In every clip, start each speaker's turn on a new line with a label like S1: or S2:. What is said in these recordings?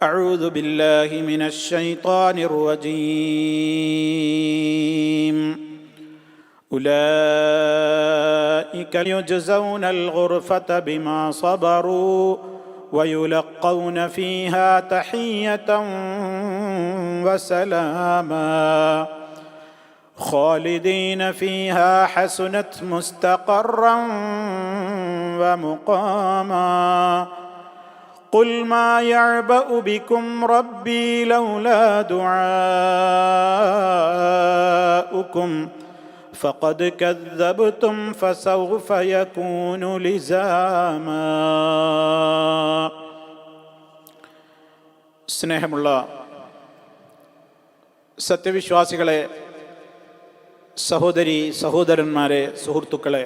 S1: أعوذ بالله من الشيطان الرجيم أولئك يجزون الغرفة بما صبروا ويلقون فيها تحية وسلاما خالدين فيها حسنت مستقرا ومقاما قل ما يعبأ بكم ربي لولا دعاؤكم فقد كذبتم فسوف يكون لزاما. സ്നേഹമുള്ള സത്യവിശ്വാസികളെ, സഹോദരി സഹോദരന്മാരെ, സുഹൃത്തുക്കളെ,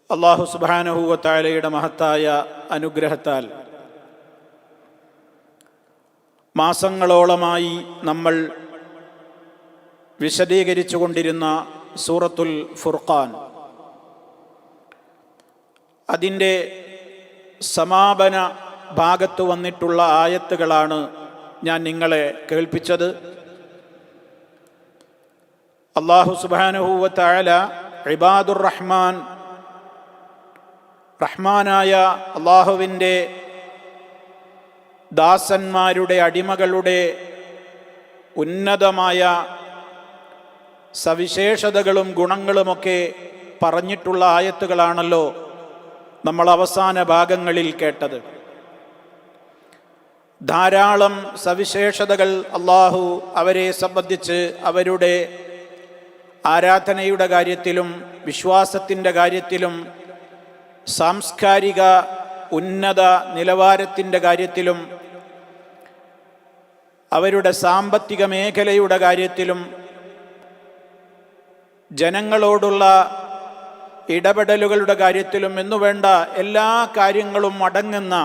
S1: അല്ലാഹു സുബ്ഹാനഹു വ തആലയുടെ മഹത്തായ അനുഗ്രഹത്താൽ മാസങ്ങളോളമായി നമ്മൾ വിശദീകരിച്ചു കൊണ്ടിരുന്ന സൂറത്തുൽ ഫുർഖാൻ, അതിൻ്റെ സമാപന ഭാഗത്ത് വന്നിട്ടുള്ള ആയത്തുകളാണ് ഞാൻ നിങ്ങളെ കേൾപ്പിച്ചത്. അല്ലാഹു സുബ്ഹാനഹു വ തആല ഇബാദുർ റഹ്മാൻ, റഹ്മാനായ അല്ലാഹുവിൻ്റെ ദാസന്മാരുടെ, അടിമകളുടെ ഉന്നതമായ സവിശേഷതകളും ഗുണങ്ങളുമൊക്കെ പറഞ്ഞിട്ടുള്ള ആയത്തുകളാണല്ലോ നമ്മൾ അവസാന ഭാഗങ്ങളിൽ കേട്ടത്. ധാരാളം സവിശേഷതകൾ അല്ലാഹു അവരെ സംബന്ധിച്ച് അവരുടെ ആരാധനയുടെ കാര്യത്തിലും വിശ്വാസത്തിൻ്റെ കാര്യത്തിലും സാംസ്കാരിക ഉന്നത നിലവാരത്തിൻ്റെ കാര്യത്തിലും അവരുടെ സാമ്പത്തിക മേഖലയുടെ കാര്യത്തിലും ജനങ്ങളോടുള്ള ഇടപെടലുകളുടെ കാര്യത്തിലും എന്നുവേണ്ട എല്ലാ കാര്യങ്ങളും അടങ്ങുന്ന,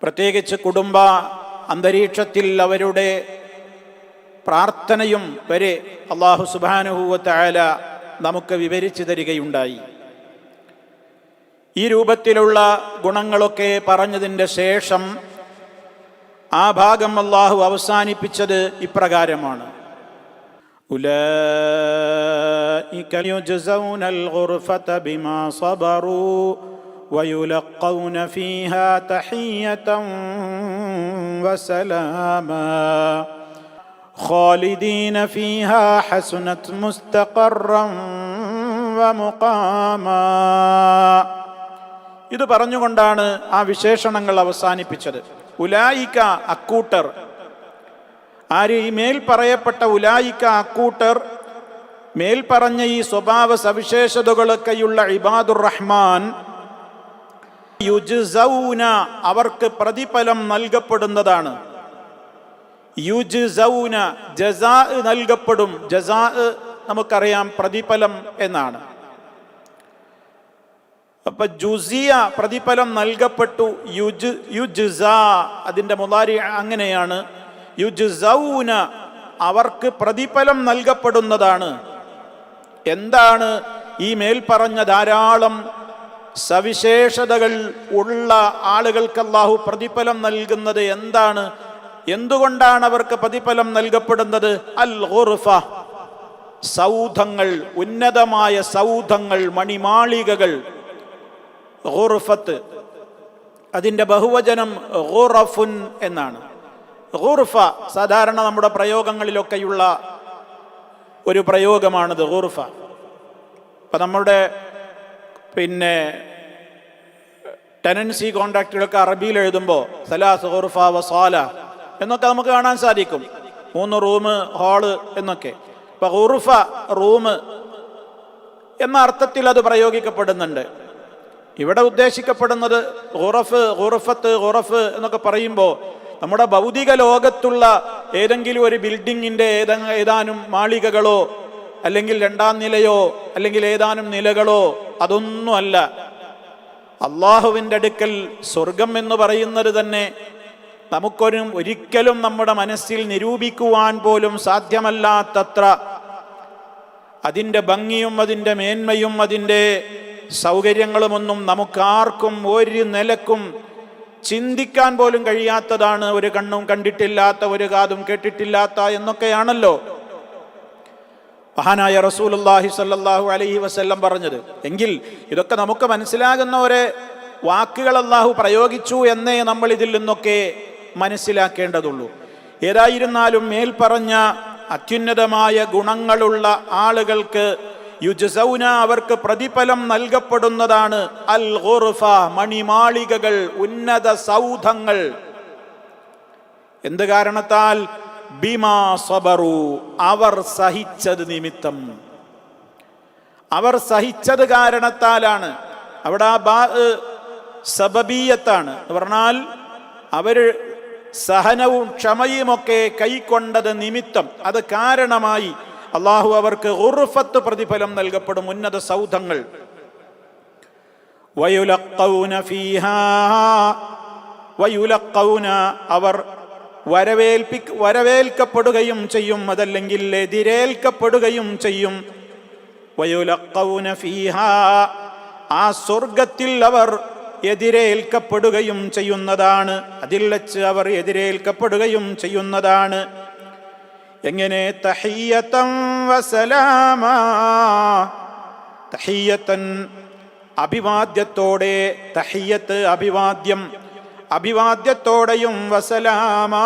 S1: പ്രത്യേകിച്ച് കുടുംബ അന്തരീക്ഷത്തിൽ അവരുടെ പ്രാർത്ഥനയും വരെ അല്ലാഹു സുബ്ഹാനഹു വ തആല നമുക്ക് വിവരിച്ചു തരികയുണ്ടായി. ഈ രൂപത്തിലുള്ള ഗുണങ്ങളൊക്കെ പറഞ്ഞതിൻ്റെ ശേഷം ആ ഭാഗം അല്ലാഹു അവസാനിപ്പിച്ചത് ഇപ്രകാരമാണ്: ഉലൈക യുജ്സൗനൽ ഗുർഫത ബിമാ സബറൂ വയുലഖൗന ഫീഹാ തഹിയ്യതൻ വസലാമാ ഖാലിദീന ഫീഹാ ഹസുനത് മുസ്തഖറൻ വമുഖാമാ. ഇത് പറഞ്ഞുകൊണ്ടാണ് ആ വിശേഷണങ്ങൾ അവസാനിപ്പിച്ചത്. ഉലായിക, അക്കൂട്ടർ. ആര്? ഈ മേൽ പറയപ്പെട്ട ഉലായിക, അക്കൂട്ടർ, മേൽ പറഞ്ഞ ഈ സ്വഭാവ സവിശേഷതകളൊക്കെയുള്ള ഇബാദുർ റഹ്മാൻ, യുജ്സൗന, അവർക്ക് പ്രതിഫലം നൽകപ്പെടുന്നതാണ്. യുജ്സൗന, ജസാ നൽകപ്പെടും. ജസാ നമുക്കറിയാം പ്രതിഫലം എന്നാണ്. അപ്പൊ ജുസിയ, പ്രതിഫലം നൽകപ്പെട്ടു. യുജ്സാ, അതിൻ്റെ മുളാരി അങ്ങനെയാണ്. യുജ്സൗന, അവർക്ക് പ്രതിഫലം നൽകപ്പെടുന്നതാണ്. എന്താണ് ഈ മേൽപ്പറഞ്ഞ ധാരാളം സവിശേഷതകൾ ഉള്ള ആളുകൾക്ക് അല്ലാഹു പ്രതിഫലം നൽകുന്നത്? എന്താണ്? എന്തുകൊണ്ടാണ് അവർക്ക് പ്രതിഫലം നൽകപ്പെടുന്നത്? അൽ ഗുർഫ, സൗധങ്ങൾ, ഉന്നതമായ സൗധങ്ങൾ, മണിമാളികകൾ. ഗുർഫത്ത്, അതിൻ്റെ ബഹുവചനം ഗുറഫുൻ എന്നാണ്. ഗുർഫ സാധാരണ നമ്മുടെ പ്രയോഗങ്ങളിലൊക്കെയുള്ള ഒരു പ്രയോഗമാണിത്, ഗുർഫ. ഇപ്പം നമ്മുടെ ടെനൻസി കോൺട്രാക്റ്റുകളൊക്കെ അറബിയിൽ എഴുതുമ്പോൾ സലാസ് ഗുർഫ വസാല എന്നൊക്കെ നമുക്ക് കാണാൻ സാധിക്കും. 3 റൂം, ഹാള് എന്നൊക്കെ. ഇപ്പം ഗുർഫ, റൂം എന്ന അർത്ഥത്തിൽ അത് പ്രയോഗിക്കപ്പെടുന്നുണ്ട്. ഇവിടെ ഉദ്ദേശിക്കപ്പെടുന്നത് ഗുറഫ്, ഗുറഫത്ത്, ഗുറഫ് എന്നൊക്കെ പറയുമ്പോൾ നമ്മുടെ ഭൗതിക ലോകത്തുള്ള ഏതെങ്കിലും ഒരു ബിൽഡിങ്ങിൻ്റെ ഏതാനും മാളികകളോ അല്ലെങ്കിൽ 2ാം നിലയോ അല്ലെങ്കിൽ ഏതാനും നിലകളോ അതൊന്നുമല്ല. അള്ളാഹുവിൻ്റെ അടുക്കൽ സ്വർഗം എന്ന് പറയുന്നത് തന്നെ ഒരിക്കലും നമ്മുടെ മനസ്സിൽ നിരൂപിക്കുവാൻ പോലും സാധ്യമല്ലാത്തത്ര അതിൻ്റെ ഭംഗിയും അതിൻ്റെ മേന്മയും അതിൻ്റെ സൗകര്യങ്ങളുമൊന്നും നമുക്കാർക്കും ഒരു നിലക്കും ചിന്തിക്കാൻ പോലും കഴിയാത്തതാണ്. ഒരു കണ്ണും കണ്ടിട്ടില്ലാത്ത, ഒരു കാതും കേട്ടിട്ടില്ലാത്ത എന്നൊക്കെയാണല്ലോ മഹാനായ റസൂലുള്ളാഹി സ്വല്ലല്ലാഹു അലൈഹി വസല്ലം പറഞ്ഞത്. എങ്കിൽ ഇതൊക്കെ നമുക്ക് മനസ്സിലാകുന്ന ഒരു വാക്കുകൾ അല്ലാഹു പ്രയോഗിച്ചു എന്നേ നമ്മൾ ഇതിൽ നിന്നൊക്കെ മനസ്സിലാക്കേണ്ടതുള്ളൂ. ഏതായിരുന്നാലും മേൽപ്പറഞ്ഞ അത്യുന്നതമായ ഗുണങ്ങളുള്ള ആളുകൾക്ക് യുജ്സൗന, അവർക്ക് പ്രതിഫലം നൽകപ്പെടുന്നതാണ് അൽ ഗുർഫ, മണിമാളികകൾ, ഉന്നത സൗധങ്ങൾ. എന്ത് കാരണത്താൽ? ബിമാ സബറു, അവർ സഹിച്ചത് നിമിത്തം. അവർ സഹിച്ചത് കാരണത്താലാണ്. അവിടെ ആ ബാ സബബീയത്താണ് എന്ന് പറഞ്ഞാൽ അവർ സഹനവും ക്ഷമയുമൊക്കെ കൈക്കൊണ്ടത് നിമിത്തം, അത് കാരണമായി അള്ളാഹു അവർക്ക് ഗുർഫത്ത് പ്രതിഫലം നൽകപ്പെടും, ഉന്നത സൗധങ്ങൾ. വയുലഖൗന ഫീഹാ, വയുലഖൗന, അവർ വരവേൽക്കപ്പെടുകയും ചെയ്യും, അതല്ലെങ്കിൽ എതിരേൽക്കപ്പെടുകയും ചെയ്യും. വയുലഖൗന ഫീഹാ, ആ സ്വർഗത്തിൽ അവർ എതിരേൽക്കപ്പെടുകയും ചെയ്യുന്നതാണ്. അതിൽ വച്ച് അവർ എതിരേൽക്കപ്പെടുകയും ചെയ്യുന്നതാണ്. എങ്ങനെ? തഹിയ്യതൻ വസലാമാ, തഹിയ്യതൻ അഭിവാദ്യത്തോടെ, തഹിയ്യത്ത് അഭിവാദ്യം, അഭിവാദ്യത്തോടെയും, വസലാമാ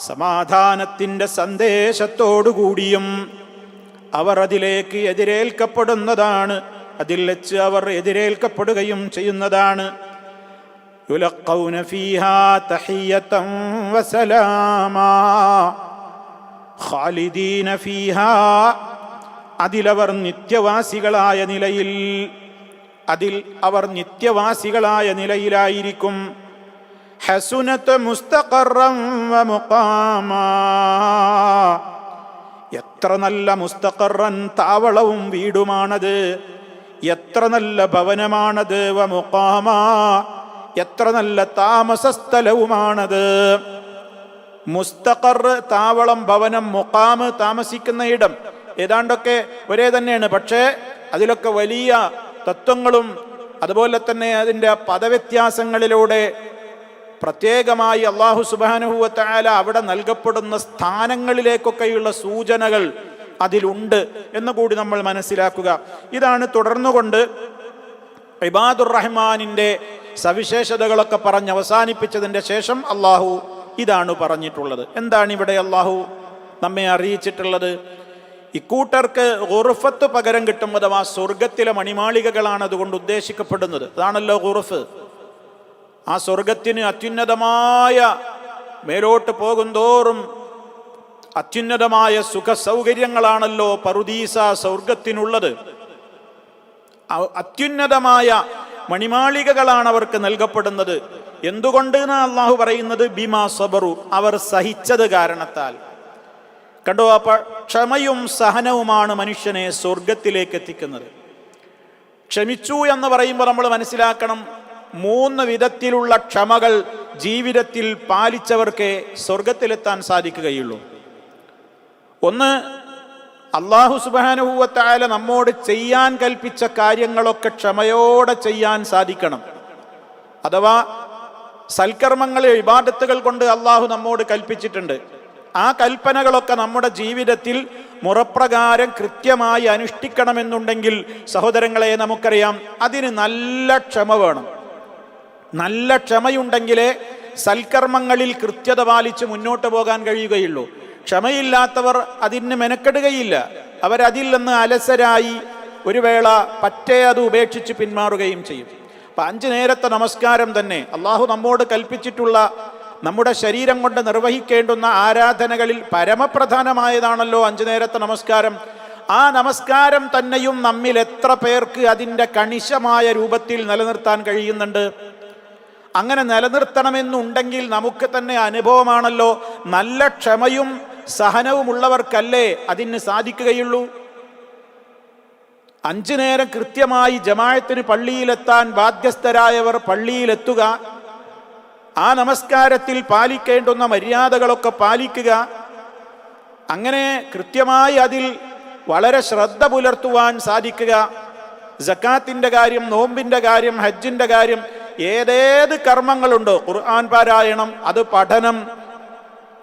S1: സമാധാനത്തിൻ്റെ സന്ദേശത്തോടുകൂടിയും അവർ അതിലേക്ക് എതിരേൽക്കപ്പെടുന്നതാണ്. അതിൽ വെച്ച് അവർ എതിരേൽക്കപ്പെടുകയും ചെയ്യുന്നതാണ്. യുലഖൗന ഫീഹാ തഹിയ്യതൻ വസലാമാ ഖാലിദീന ഫീഹാ, അതിലവർ നിത്യവാസികളായ നിലയിൽ, അതിൽ അവർ നിത്യവാസികളായ നിലയിലായിരിക്കും. ഹസുനത്ത് മുസ്തഖറൻ വ മുഖാമാ, എത്ര നല്ല മുസ്തഖറൻ, താവളവും വീടുമാണത്, എത്ര നല്ല ഭവനമാണത്. വ മുഖാമാ, എത്ര നല്ല താമസ സ്ഥലവുമാണത്. മുസ്തഖർ താവളം, ഭവനം, മുഖാമ് താമസിക്കുന്ന ഇടം ഏതാണ്ടൊക്കെ ഒരേ തന്നെയാണ്. പക്ഷേ അതിലൊക്കെ വലിയ തത്വങ്ങളും അതുപോലെ തന്നെ അതിൻ്റെ പദവ്യത്യാസങ്ങളിലൂടെ പ്രത്യേകമായി അല്ലാഹു സുബ്ഹാനഹു വ തആല അവിടെ നൽകപ്പെടുന്ന സ്ഥാനങ്ങളിലേക്കൊക്കെയുള്ള സൂചനകൾ അതിലുണ്ട് എന്നുകൂടി നമ്മൾ മനസ്സിലാക്കുക. ഇതാണ് തുടർന്നുകൊണ്ട് ഇബാദുർ റഹ്മാനിൻ്റെ സവിശേഷതകളൊക്കെ പറഞ്ഞ് അവസാനിപ്പിച്ചതിൻ്റെ ശേഷം അള്ളാഹു ഇതാണ് പറഞ്ഞിട്ടുള്ളത്. എന്താണ് ഇവിടെ അള്ളാഹു നമ്മെ അറിയിച്ചിട്ടുള്ളത്? ഇക്കൂട്ടർക്ക് ഗുർഫത്ത് പകരം കിട്ടും, അഥവാ സ്വർഗത്തിലെ മണിമാളികകളാണ് അതുകൊണ്ട് ഉദ്ദേശിക്കപ്പെടുന്നത്. അതാണല്ലോ ഗുർഫ്. ആ സ്വർഗത്തിന് അത്യുന്നതമായ, മേലോട്ട് പോകുന്തോറും അത്യുന്നതമായ സുഖ സൗകര്യങ്ങളാണല്ലോ പറുദീസ സ്വർഗത്തിനുള്ളത്. അത്യുന്നതമായ മണിമാളികകളാണ് അവർക്ക് നൽകപ്പെടുന്നത്. എന്തുകൊണ്ട് എന്നാണ് അള്ളാഹു പറയുന്നത്? ബിമാ സബറു, അവർ സഹിച്ചത് കാരണത്താൽ. കണ്ടോ, അപ്പോൾ ക്ഷമയും സഹനവുമാണ് മനുഷ്യനെ സ്വർഗത്തിലേക്ക് എത്തിക്കുന്നത്. ക്ഷമിച്ചു എന്ന് പറയുമ്പോൾ നമ്മൾ മനസ്സിലാക്കണം, 3 വിധത്തിലുള്ള ക്ഷമകൾ ജീവിതത്തിൽ പാലിച്ചവർക്ക് സ്വർഗത്തിലെത്താൻ സാധിക്കുകയുള്ളൂ. ഒന്ന്, അല്ലാഹു സുബ്ഹാനഹു വ തആല നമ്മോട് ചെയ്യാൻ കൽപ്പിച്ച കാര്യങ്ങളൊക്കെ ക്ഷമയോടെ ചെയ്യാൻ സാധിക്കണം. അഥവാ സൽക്കർമ്മങ്ങൾ, ഇബാദത്തുകൾ കൊണ്ട് അല്ലാഹു നമ്മോട് കൽപ്പിച്ചിട്ടുണ്ട്. ആ കൽപ്പനകളൊക്കെ നമ്മുടെ ജീവിതത്തിൽ മുറപ്രകാരം കൃത്യമായി അനുഷ്ഠിക്കണമെന്നുണ്ടെങ്കിൽ സഹോദരങ്ങളെ നമുക്കറിയാം, അതിന് നല്ല ക്ഷമ വേണം. നല്ല ക്ഷമയുണ്ടെങ്കിലേ സൽക്കർമ്മങ്ങളിൽ കൃത്യത പാലിച്ച് മുന്നോട്ട് പോകാൻ കഴിയുകയുള്ളൂ. ക്ഷമയില്ലാത്തവർ അതിന് മെനക്കെടുകയില്ല. അവരതിൽ നിന്ന് അലസരായി ഒരു വേള പറ്റേ അത് ഉപേക്ഷിച്ച് പിന്മാറുകയും ചെയ്യും. അപ്പം 5 നേരത്തെ നമസ്കാരം തന്നെ അള്ളാഹു നമ്മോട് കൽപ്പിച്ചിട്ടുള്ള, നമ്മുടെ ശരീരം കൊണ്ട് നിർവഹിക്കേണ്ടുന്ന ആരാധനകളിൽ പരമപ്രധാനമായതാണല്ലോ 5 നേരത്തെ നമസ്കാരം. ആ നമസ്കാരം തന്നെയും നമ്മിൽ എത്ര പേർക്ക് അതിൻ്റെ കണിശമായ രൂപത്തിൽ നിലനിർത്താൻ കഴിയുന്നുണ്ട്? അങ്ങനെ നിലനിർത്തണമെന്നുണ്ടെങ്കിൽ നമുക്ക് തന്നെ അനുഭവമാണല്ലോ, നല്ല ക്ഷമയും സഹനവുമുള്ളവർക്കല്ലേ അതിന് സാധിക്കുകയുള്ളൂ. 5 നേരം കൃത്യമായി ജമാഅത്തിന് പള്ളിയിലെത്താൻ ബാധ്യസ്ഥരായവർ പള്ളിയിലെത്തുക, ആ നമസ്കാരത്തിൽ പാലിക്കേണ്ടുന്ന മര്യാദകളൊക്കെ പാലിക്കുക, അങ്ങനെ കൃത്യമായി അതിൽ വളരെ ശ്രദ്ധ പുലർത്തുവാൻ സാധിക്കുക. സക്കാത്തിന്റെ കാര്യം, നോമ്പിന്റെ കാര്യം, ഹജ്ജിന്റെ കാര്യം, ഏതേത് കർമ്മങ്ങളുണ്ടോ, ഖുർആൻ പാരായണം, അത് പഠനം,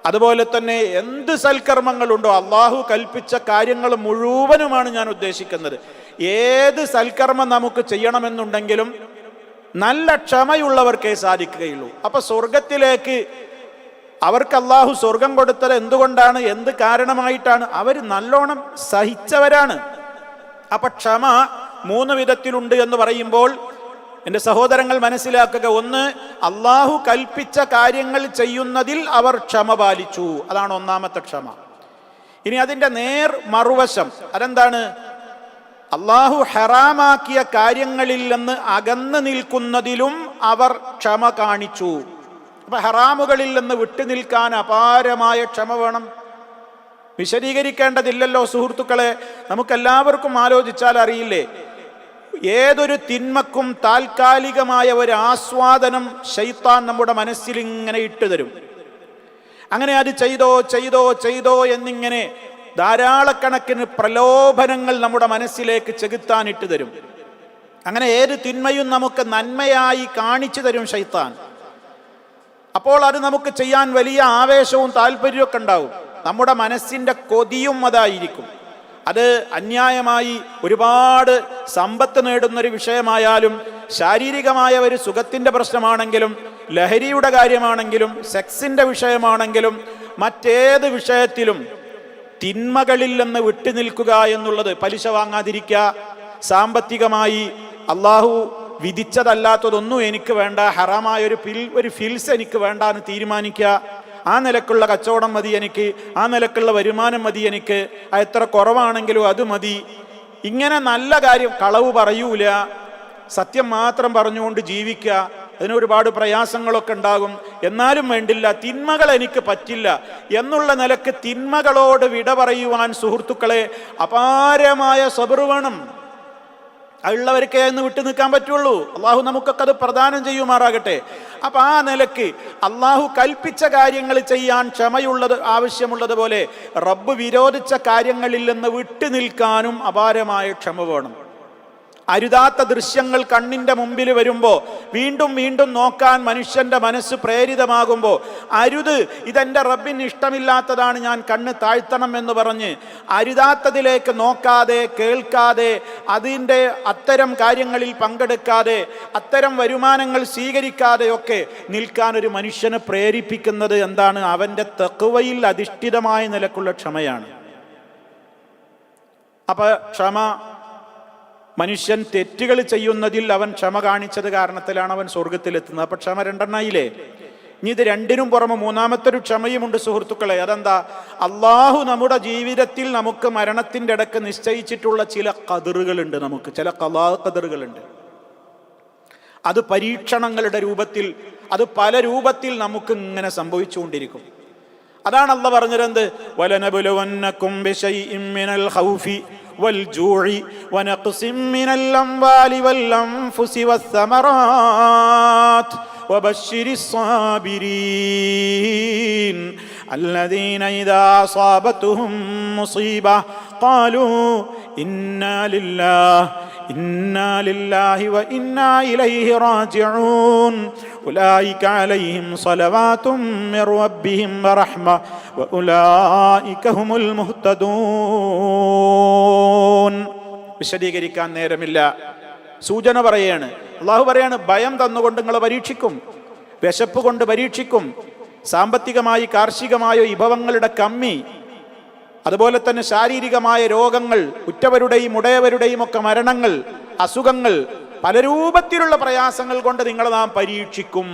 S1: അതുപോലെ തന്നെ എന്ത് സൽക്കർമ്മങ്ങളുണ്ടോ, അള്ളാഹു കൽപ്പിച്ച കാര്യങ്ങൾ മുഴുവനുമാണ് ഞാൻ ഉദ്ദേശിക്കുന്നത്. ഏത് സൽക്കർമ്മം നമുക്ക് ചെയ്യണമെന്നുണ്ടെങ്കിലും നല്ല ക്ഷമയുള്ളവർക്കേ സാധിക്കുകയുള്ളൂ. അപ്പൊ സ്വർഗത്തിലേക്ക് അവർക്ക് അള്ളാഹു സ്വർഗം കൊടുത്തത് എന്തുകൊണ്ടാണ്, എന്ത് കാരണമായിട്ടാണ്? അവർ നല്ലോണം സഹിച്ചവരാണ്. അപ്പൊ ക്ഷമ 3 വിധത്തിലുണ്ട് എന്ന് പറയുമ്പോൾ എൻ്റെ സഹോദരങ്ങൾ മനസ്സിലാക്കുക. ഒന്ന്, അള്ളാഹു കൽപ്പിച്ച കാര്യങ്ങൾ ചെയ്യുന്നതിൽ അവർ ക്ഷമ പാലിച്ചു, അതാണ് ഒന്നാമത്തെ ക്ഷമ. ഇനി അതിൻ്റെ മറുവശം അതെന്താണ്? അള്ളാഹു ഹറാമാക്കിയ കാര്യങ്ങളിൽ നിന്ന് അകന്നു നിൽക്കുന്നതിലും അവർ ക്ഷമ കാണിച്ചു. അപ്പൊ ഹറാമുകളിൽ നിന്ന് വിട്ടു നിൽക്കാൻ അപാരമായ ക്ഷമ വേണം. വിശദീകരിക്കേണ്ടതില്ലല്ലോ സുഹൃത്തുക്കളെ, നമുക്കെല്ലാവർക്കും ആലോചിച്ചാൽ അറിയില്ലേ, ഏതൊരു തിന്മക്കും താൽക്കാലികമായ ഒരു ആസ്വാദനം ശൈത്താൻ നമ്മുടെ മനസ്സിൽ ഇങ്ങനെ ഇട്ടുതരും. അങ്ങനെ അത് ചെയ്തോ ചെയ്തോ ചെയ്തോ എന്നിങ്ങനെ ധാരാളക്കണക്കിന് പ്രലോഭനങ്ങൾ നമ്മുടെ മനസ്സിലേക്ക് ചെകുത്താൻ ഇട്ടു തരും. അങ്ങനെ ഏത് തിന്മയും നമുക്ക് നന്മയായി കാണിച്ചു തരും ശൈത്താൻ. അപ്പോൾ അത് നമുക്ക് ചെയ്യാൻ വലിയ ആവേശവും താല്പര്യമൊക്കെ ഉണ്ടാവും. നമ്മുടെ മനസ്സിൻ്റെ കൊതിയും അതായിരിക്കും. അത് അന്യായമായി ഒരുപാട് സമ്പത്ത് നേടുന്നൊരു വിഷയമായാലും, ശാരീരികമായ ഒരു സുഖത്തിൻ്റെ പ്രശ്നമാണെങ്കിലും, ലഹരിയുടെ കാര്യമാണെങ്കിലും, സെക്സിൻ്റെ വിഷയമാണെങ്കിലും, മറ്റേത് വിഷയത്തിലും തിന്മകളിൽ നിന്ന് വിട്ടു നിൽക്കുക എന്നുള്ളത്, പലിശ വാങ്ങാതിരിക്കുക, സാമ്പത്തികമായി അള്ളാഹു വിധിച്ചതല്ലാത്തതൊന്നും എനിക്ക് വേണ്ട, ഹറാമായ ഒരു ഫിൽസ് എനിക്ക് വേണ്ട എന്ന് തീരുമാനിക്കുക. ആ നിലക്കുള്ള കച്ചവടം മതി എനിക്ക്, ആ നിലക്കുള്ള വരുമാനം മതി എനിക്ക്, എത്ര കുറവാണെങ്കിലും അത് മതി. ഇങ്ങനെ നല്ല കാര്യം, കളവ് പറയൂല, സത്യം മാത്രം പറഞ്ഞുകൊണ്ട് ജീവിക്കുക. അതിന് ഒരുപാട് പ്രയാസങ്ങളൊക്കെ ഉണ്ടാകും, എന്നാലും വേണ്ടില്ല, തിന്മകൾ എനിക്ക് പറ്റില്ല എന്നുള്ള നിലക്ക് തിന്മകളോട് വിട പറയുവാൻ സുഹൃത്തുക്കളെ അപാരമായ സബർ വേണം. ഉള്ളവർക്കേ എന്ന് വിട്ടു നിൽക്കാൻ പറ്റുള്ളൂ. അള്ളാഹു നമുക്കൊക്കെ അത് പ്രദാനം ചെയ്യുമാറാകട്ടെ. അപ്പൊ ആ നിലക്ക് അള്ളാഹു കൽപ്പിച്ച കാര്യങ്ങൾ ചെയ്യാൻ ക്ഷമയുള്ളത് ആവശ്യമുള്ളതുപോലെ റബ്ബ് വിരോധിച്ച കാര്യങ്ങളിൽ നിന്ന് വിട്ടു നിൽക്കാനും അപാരമായ ക്ഷമ വേണം. അരുതാത്ത ദൃശ്യങ്ങൾ കണ്ണിൻ്റെ മുമ്പിൽ വരുമ്പോൾ വീണ്ടും വീണ്ടും നോക്കാൻ മനുഷ്യൻ്റെ മനസ്സ് പ്രേരിതമാകുമ്പോൾ അരുത്, ഇതെൻ്റെ റബ്ബിന് ഇഷ്ടമില്ലാത്തതാണ്, ഞാൻ കണ്ണ് താഴ്ത്തണം എന്ന് പറഞ്ഞ് അരുതാത്തതിലേക്ക് നോക്കാതെ, കേൾക്കാതെ, അതിൻ്റെ അത്തരം കാര്യങ്ങളിൽ പങ്കെടുക്കാതെ, അത്തരം വരുമാനങ്ങൾ സ്വീകരിക്കാതെയൊക്കെ നിൽക്കാൻ ഒരു മനുഷ്യനെ പ്രേരിപ്പിക്കുന്നത് എന്താണ്? അവൻ്റെ തഖ്വയിൽ അധിഷ്ഠിതമായ നിലക്കുള്ള ക്ഷമയാണ്. അപ്പം ക്ഷമ, മനുഷ്യൻ തെറ്റുകൾ ചെയ്യുന്നതിൽ അവൻ ക്ഷമ കാണിച്ചത് കാരണത്തിലാണ് അവൻ സ്വർഗത്തിലെത്തുന്നത്. അപ്പൊ ക്ഷമ 2 ആയില്ലേ? ഇനി ഇത് 2നും പുറമെ മൂന്നാമത്തെ ഒരു ക്ഷമയുമുണ്ട് സുഹൃത്തുക്കളെ. അതെന്താ? അള്ളാഹു നമ്മുടെ ജീവിതത്തിൽ നമുക്ക് മരണത്തിൻ്റെ ഇടക്ക് നിശ്ചയിച്ചിട്ടുള്ള ചില ഖദറുകളുണ്ട്, നമുക്ക് ചില ഖലാ ഖദറുകളുണ്ട്. അത് പരീക്ഷണങ്ങളുടെ രൂപത്തിൽ, അത് പല രൂപത്തിൽ നമുക്ക് ഇങ്ങനെ സംഭവിച്ചുകൊണ്ടിരിക്കും. അതാണ് അല്ലാഹ് പറഞ്ഞിരുന്നത്, വലനബുലുവന്നകും ബിശൈഇൻ മിനൽ ഖൗഫി والجوع ونقص من الأموال والأنفس والثمرات وبشر الصابرين الذين إذا أصابتهم مصيبة قالوا إنا لله وإنا إليه راجعون أولئك عليهم صلوات من ربهم ورحمة وأولئك هم المهتدون. വിശദീകരിക്കാൻ നേരമില്ല, സൂചന പറയാണ്. അള്ളാഹു പറയാണ്, ഭയം തന്നുകൊണ്ട് നിങ്ങളെ പരീക്ഷിക്കും, വിശപ്പ് കൊണ്ട് പരീക്ഷിക്കും, സാമ്പത്തികമായി കാർഷികമായോ വിഭവങ്ങളുടെ കമ്മി, അതുപോലെ തന്നെ ശാരീരികമായ രോഗങ്ങൾ, ഉറ്റവരുടെയും ഉടയവരുടെയും ഒക്കെ മരണങ്ങൾ, അസുഖങ്ങൾ, പല രൂപത്തിലുള്ള പ്രയാസങ്ങൾ കൊണ്ട് നിങ്ങളെ നാം പരീക്ഷിക്കും.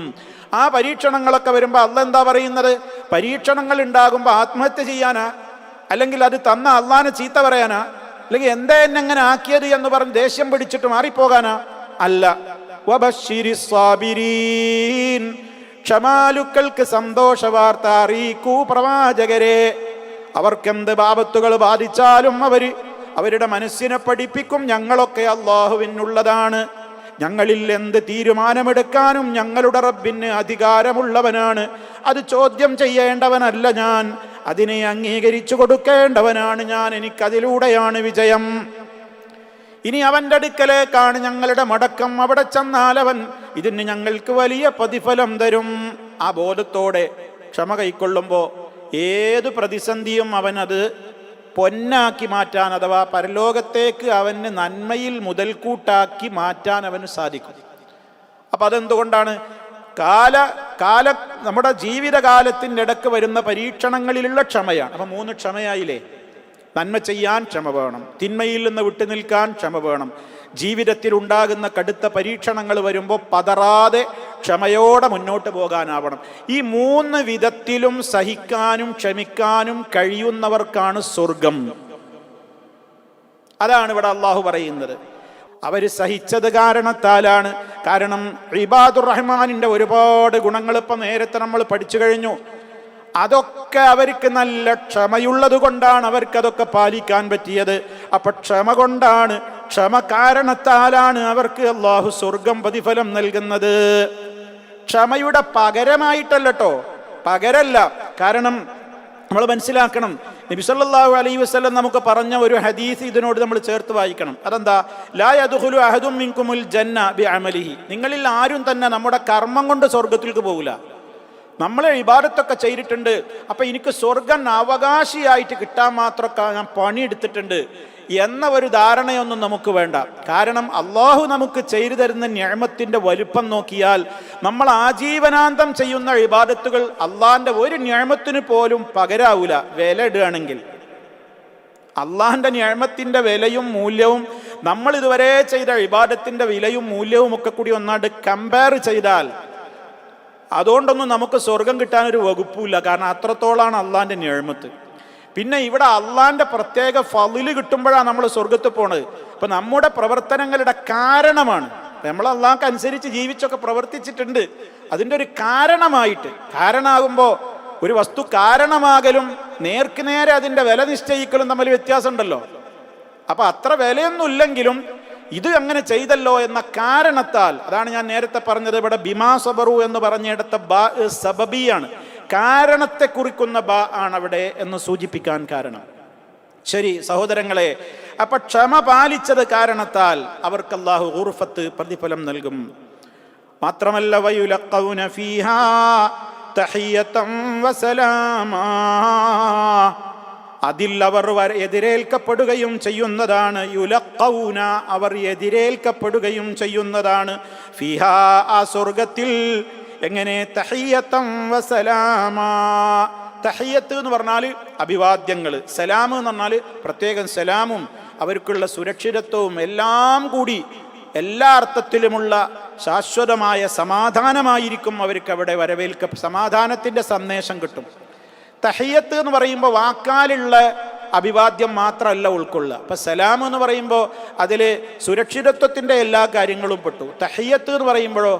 S1: ആ പരീക്ഷണങ്ങളൊക്കെ വരുമ്പോൾ അള്ളാഹ് എന്താ പറയുന്നത്? പരീക്ഷണങ്ങൾ ഉണ്ടാകുമ്പോൾ ആത്മഹത്യ ചെയ്യാനാ, അല്ലെങ്കിൽ അത് തന്ന അള്ളാഹിനെ ചീത്ത പറയാനാ, അല്ലെങ്കിൽ എന്താ എന്നെങ്ങനെ ആക്കിയത് എന്ന് പറഞ്ഞ് ദേഷ്യം പിടിച്ചിട്ട് മാറിപ്പോകാനാ? അല്ല. വബശ്ശിരിസ് സാബിരീൻ, ക്ഷമാലുക്കൾക്ക് സന്തോഷ വാർത്ത അറിയിക്കൂ പ്രവാചകരെ. അവർക്കെന്ത് ബാബത്തുകൾ ബാധിച്ചാലും അവരുടെ മനസ്സിനെ പഠിപ്പിക്കും, ഞങ്ങളൊക്കെ അള്ളാഹുവിനുള്ളതാണ്, ഞങ്ങളിൽ എന്ത് തീരുമാനമെടുക്കാനും ഞങ്ങളുടെ റബ്ബിന് അധികാരമുള്ളവനാണ്, അത് ചോദ്യം ചെയ്യേണ്ടവനല്ല ഞാൻ, അതിനെ അംഗീകരിച്ചു കൊടുക്കേണ്ടവനാണ് ഞാൻ, എനിക്കതിലൂടെയാണ് വിജയം. ഇനി അവൻ്റെ അടുക്കലേക്കാണ് ഞങ്ങളുടെ മടക്കം. അവിടെ ചെന്നാൽ അവൻ ഇതിന് ഞങ്ങൾക്ക് വലിയ പ്രതിഫലം തരും. ആ ബോധത്തോടെ ക്ഷമ കൈക്കൊള്ളുമ്പോൾ ഏത് പ്രതിസന്ധിയും അവനത് പൊന്നാക്കി മാറ്റാൻ, അഥവാ പരലോകത്തേക്ക് അവന് നന്മയിൽ മുതൽക്കൂട്ടാക്കി മാറ്റാൻ അവന് സാധിക്കും. അപ്പം അതെന്തുകൊണ്ടാണ്? നമ്മുടെ ജീവിതകാലത്തിൻ്റെ ഇടക്ക് വരുന്ന പരീക്ഷണങ്ങളിലുള്ള ക്ഷമയാണ്. അപ്പം 3 ക്ഷമയായില്ലേ? നന്മ ചെയ്യാൻ ക്ഷമ വേണം, തിന്മയിൽ നിന്ന് വിട്ടുനിൽക്കാൻ ക്ഷമ വേണം, ജീവിതത്തിൽ ഉണ്ടാകുന്ന കടുത്ത പരീക്ഷണങ്ങൾ വരുമ്പോൾ പതറാതെ ക്ഷമയോടെ മുന്നോട്ട് പോകാനാവണം. ഈ 3 വിധത്തിലും സഹിക്കാനും ക്ഷമിക്കാനും കഴിയുന്നവർക്കാണ് സ്വർഗം. അതാണ് ഇവിടെ അള്ളാഹു പറയുന്നത്. അവർ സഹിച്ചത് കാരണത്താലാണ്. കാരണം ഇബാദുർ റഹ്മാനിൻ്റെ ഒരുപാട് ഗുണങ്ങൾ ഇപ്പം നേരത്തെ നമ്മൾ പഠിച്ചു കഴിഞ്ഞു. അതൊക്കെ അവർക്ക് നല്ല ക്ഷമയുള്ളത് കൊണ്ടാണ് അവർക്കതൊക്കെ പാലിക്കാൻ പറ്റിയത്. അപ്പൊ ക്ഷമ കൊണ്ടാണ്, ക്ഷമ കാരണത്താലാണ് അവർക്ക് അള്ളാഹു സ്വർഗം പ്രതിഫലം നൽകുന്നത്. ക്ഷമയുടെ പകരമായിട്ടല്ലോ, പകരല്ല. കാരണം നമ്മൾ മനസ്സിലാക്കണം, നബി സല്ലല്ലാഹു അലൈഹി വസല്ലം നമുക്ക് പറഞ്ഞ ഒരു ഹദീസ് ഇതിനോട് നമ്മൾ ചേർത്ത് വായിക്കണം. അതെന്താ? ലാ യദ്ഖുലു അഹദും മിൻകുമുൽ ജന്ന ബിഅമലിഹി. നിങ്ങളിൽ ആരും തന്നെ നമ്മുടെ കർമ്മം കൊണ്ട് സ്വർഗത്തിലേക്ക് പോകില്ല. നമ്മളെ ഇബാദത്തൊക്കെ ചെയ്തിട്ടുണ്ട്, അപ്പം എനിക്ക് സ്വർഗം അവകാശിയായിട്ട് കിട്ടാൻ മാത്രമൊക്കെ ഞാൻ പണിയെടുത്തിട്ടുണ്ട് എന്ന ഒരു ധാരണയൊന്നും നമുക്ക് വേണ്ട. കാരണം അള്ളാഹു നമുക്ക് ചെയ്തു തരുന്ന നിഅമത്തിൻ്റെ വലുപ്പം നോക്കിയാൽ നമ്മൾ ആജീവനാന്തം ചെയ്യുന്ന ഇബാദത്തുകൾ അള്ളാഹിൻ്റെ ഒരു നിഅമത്തിന് പോലും പകരാവൂല. വില ഇടുകയാണെങ്കിൽ അള്ളാഹിൻ്റെ നിഅമത്തിൻ്റെ വിലയും മൂല്യവും നമ്മൾ ഇതുവരെ ചെയ്ത ഇബാദത്തിൻ്റെ വിലയും മൂല്യവും ഒക്കെ കൂടി ഒന്നാണ്ട് കമ്പയർ ചെയ്താൽ അതുകൊണ്ടൊന്നും നമുക്ക് സ്വർഗം കിട്ടാനൊരു വകുപ്പില്ല. കാരണം അത്രത്തോളാണ് അള്ളാഹിൻ്റെ നിഅമത്ത്. പിന്നെ ഇവിടെ അള്ളാഹിൻ്റെ പ്രത്യേക ഫളില് കിട്ടുമ്പോഴാണ് നമ്മൾ സ്വർഗത്തിൽ പോണത്. അപ്പം നമ്മുടെ പ്രവർത്തനങ്ങളുടെ കാരണമാണ്. നമ്മൾ അള്ളാഹ്ക്ക് അനുസരിച്ച് ജീവിച്ചൊക്കെ പ്രവർത്തിച്ചിട്ടുണ്ട്, അതിൻ്റെ ഒരു കാരണമായിട്ട്. കാരണമാകുമ്പോൾ ഒരു വസ്തു കാരണമാകലും നേർക്ക് നേരെ അതിൻ്റെ വില നിശ്ചയിക്കലും തമ്മിൽ വ്യത്യാസമുണ്ടല്ലോ. അപ്പം അത്ര വിലയൊന്നും ഇല്ലെങ്കിലും ഇത് അങ്ങനെ ചെയ്തല്ലോ എന്ന കാരണത്താൽ, അതാണ് ഞാൻ നേരത്തെ പറഞ്ഞത്, ഇവിടെ ബിമാ സബറു എന്ന് പറഞ്ഞിടത്ത ബാ സബബിയാണ്, കാരണത്തെ കുറിക്കുന്ന ബാ ആണ് അവിടെ എന്ന് സൂചിപ്പിക്കാൻ കാരണം. ശരി സഹോദരങ്ങളെ, അപ്പൊ ക്ഷമ പാലിച്ചത് കാരണത്താൽ അവർക്ക് അല്ലാഹു ഗുർഫത്ത് പ്രതിഫലം നൽകും. മാത്രമല്ല വയുലഖൗന ഫീഹാ തഹിയ്യതൻ വസലാമാ, അതിൽ അവർ എതിരേൽക്കപ്പെടുകയും ചെയ്യുന്നതാണ്. യുലഖൗന, അവർ എതിരേൽക്കപ്പെടുകയും ചെയ്യുന്നതാണ്. ഫിഹാ, ആ സ്വർഗത്തിൽ. എങ്ങനെ? തഹിയ്യതൻ വസലാമാ. തഹിയ്യത്ത് എന്ന് പറഞ്ഞാൽ അഭിവാദ്യങ്ങൾ, സലാം എന്ന് പറഞ്ഞാൽ പ്രത്യേകം സലാമും അവർക്കുള്ള സുരക്ഷിതത്വവും എല്ലാം കൂടി എല്ലാ അർത്ഥത്തിലുമുള്ള ശാശ്വതമായ സമാധാനമായിരിക്കും അവർക്ക് അവിടെ സമാധാനത്തിൻ്റെ സന്ദേശം കിട്ടും. തഹിയ്യത്ത് എന്ന് പറയുമ്പോൾ വാക്കാലുള്ള അഭിവാദ്യം മാത്രമല്ല ഉൾക്കൊള്ളുക. അപ്പം സലാം എന്ന് പറയുമ്പോൾ അതിൽ സുരക്ഷിതത്വത്തിൻ്റെ എല്ലാ കാര്യങ്ങളും പെട്ടു. തഹിയ്യത്ത് എന്ന് പറയുമ്പോഴോ,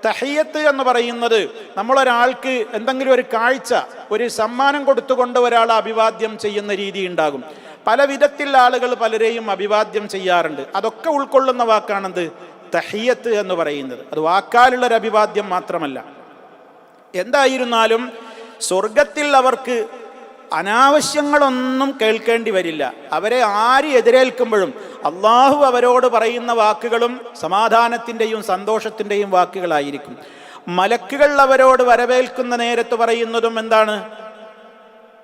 S1: തഹിയ്യത്ത് എന്ന് പറയുന്നത് നമ്മളൊരാൾക്ക് എന്തെങ്കിലും ഒരു കാഴ്ച, ഒരു സമ്മാനം കൊടുത്തുകൊണ്ട് ഒരാൾ അഭിവാദ്യം ചെയ്യുന്ന രീതി ഉണ്ടാകും. പല വിധത്തിൽ ആളുകൾ പലരെയും അഭിവാദ്യം ചെയ്യാറുണ്ട്. അതൊക്കെ ഉൾക്കൊള്ളുന്ന വാക്കാണെന്ത്? തഹിയ്യത്ത് എന്ന് പറയുന്നത്. അത് വാക്കാലുള്ളൊരു അഭിവാദ്യം മാത്രമല്ല. എന്തായിരുന്നാലും സ്വർഗത്തിൽ അവർക്ക് അനാവശ്യങ്ങളൊന്നും കേൾക്കേണ്ടി വരില്ല. അവരെ ആര് എതിരേൽക്കുമ്പോഴും അള്ളാഹു അവരോട് പറയുന്ന വാക്കുകളും സമാധാനത്തിൻ്റെയും സന്തോഷത്തിൻ്റെയും വാക്കുകളായിരിക്കും. മലക്കുകൾ അവരോട് വരവേൽക്കുന്ന നേരത്ത് പറയുന്നതും എന്താണ്?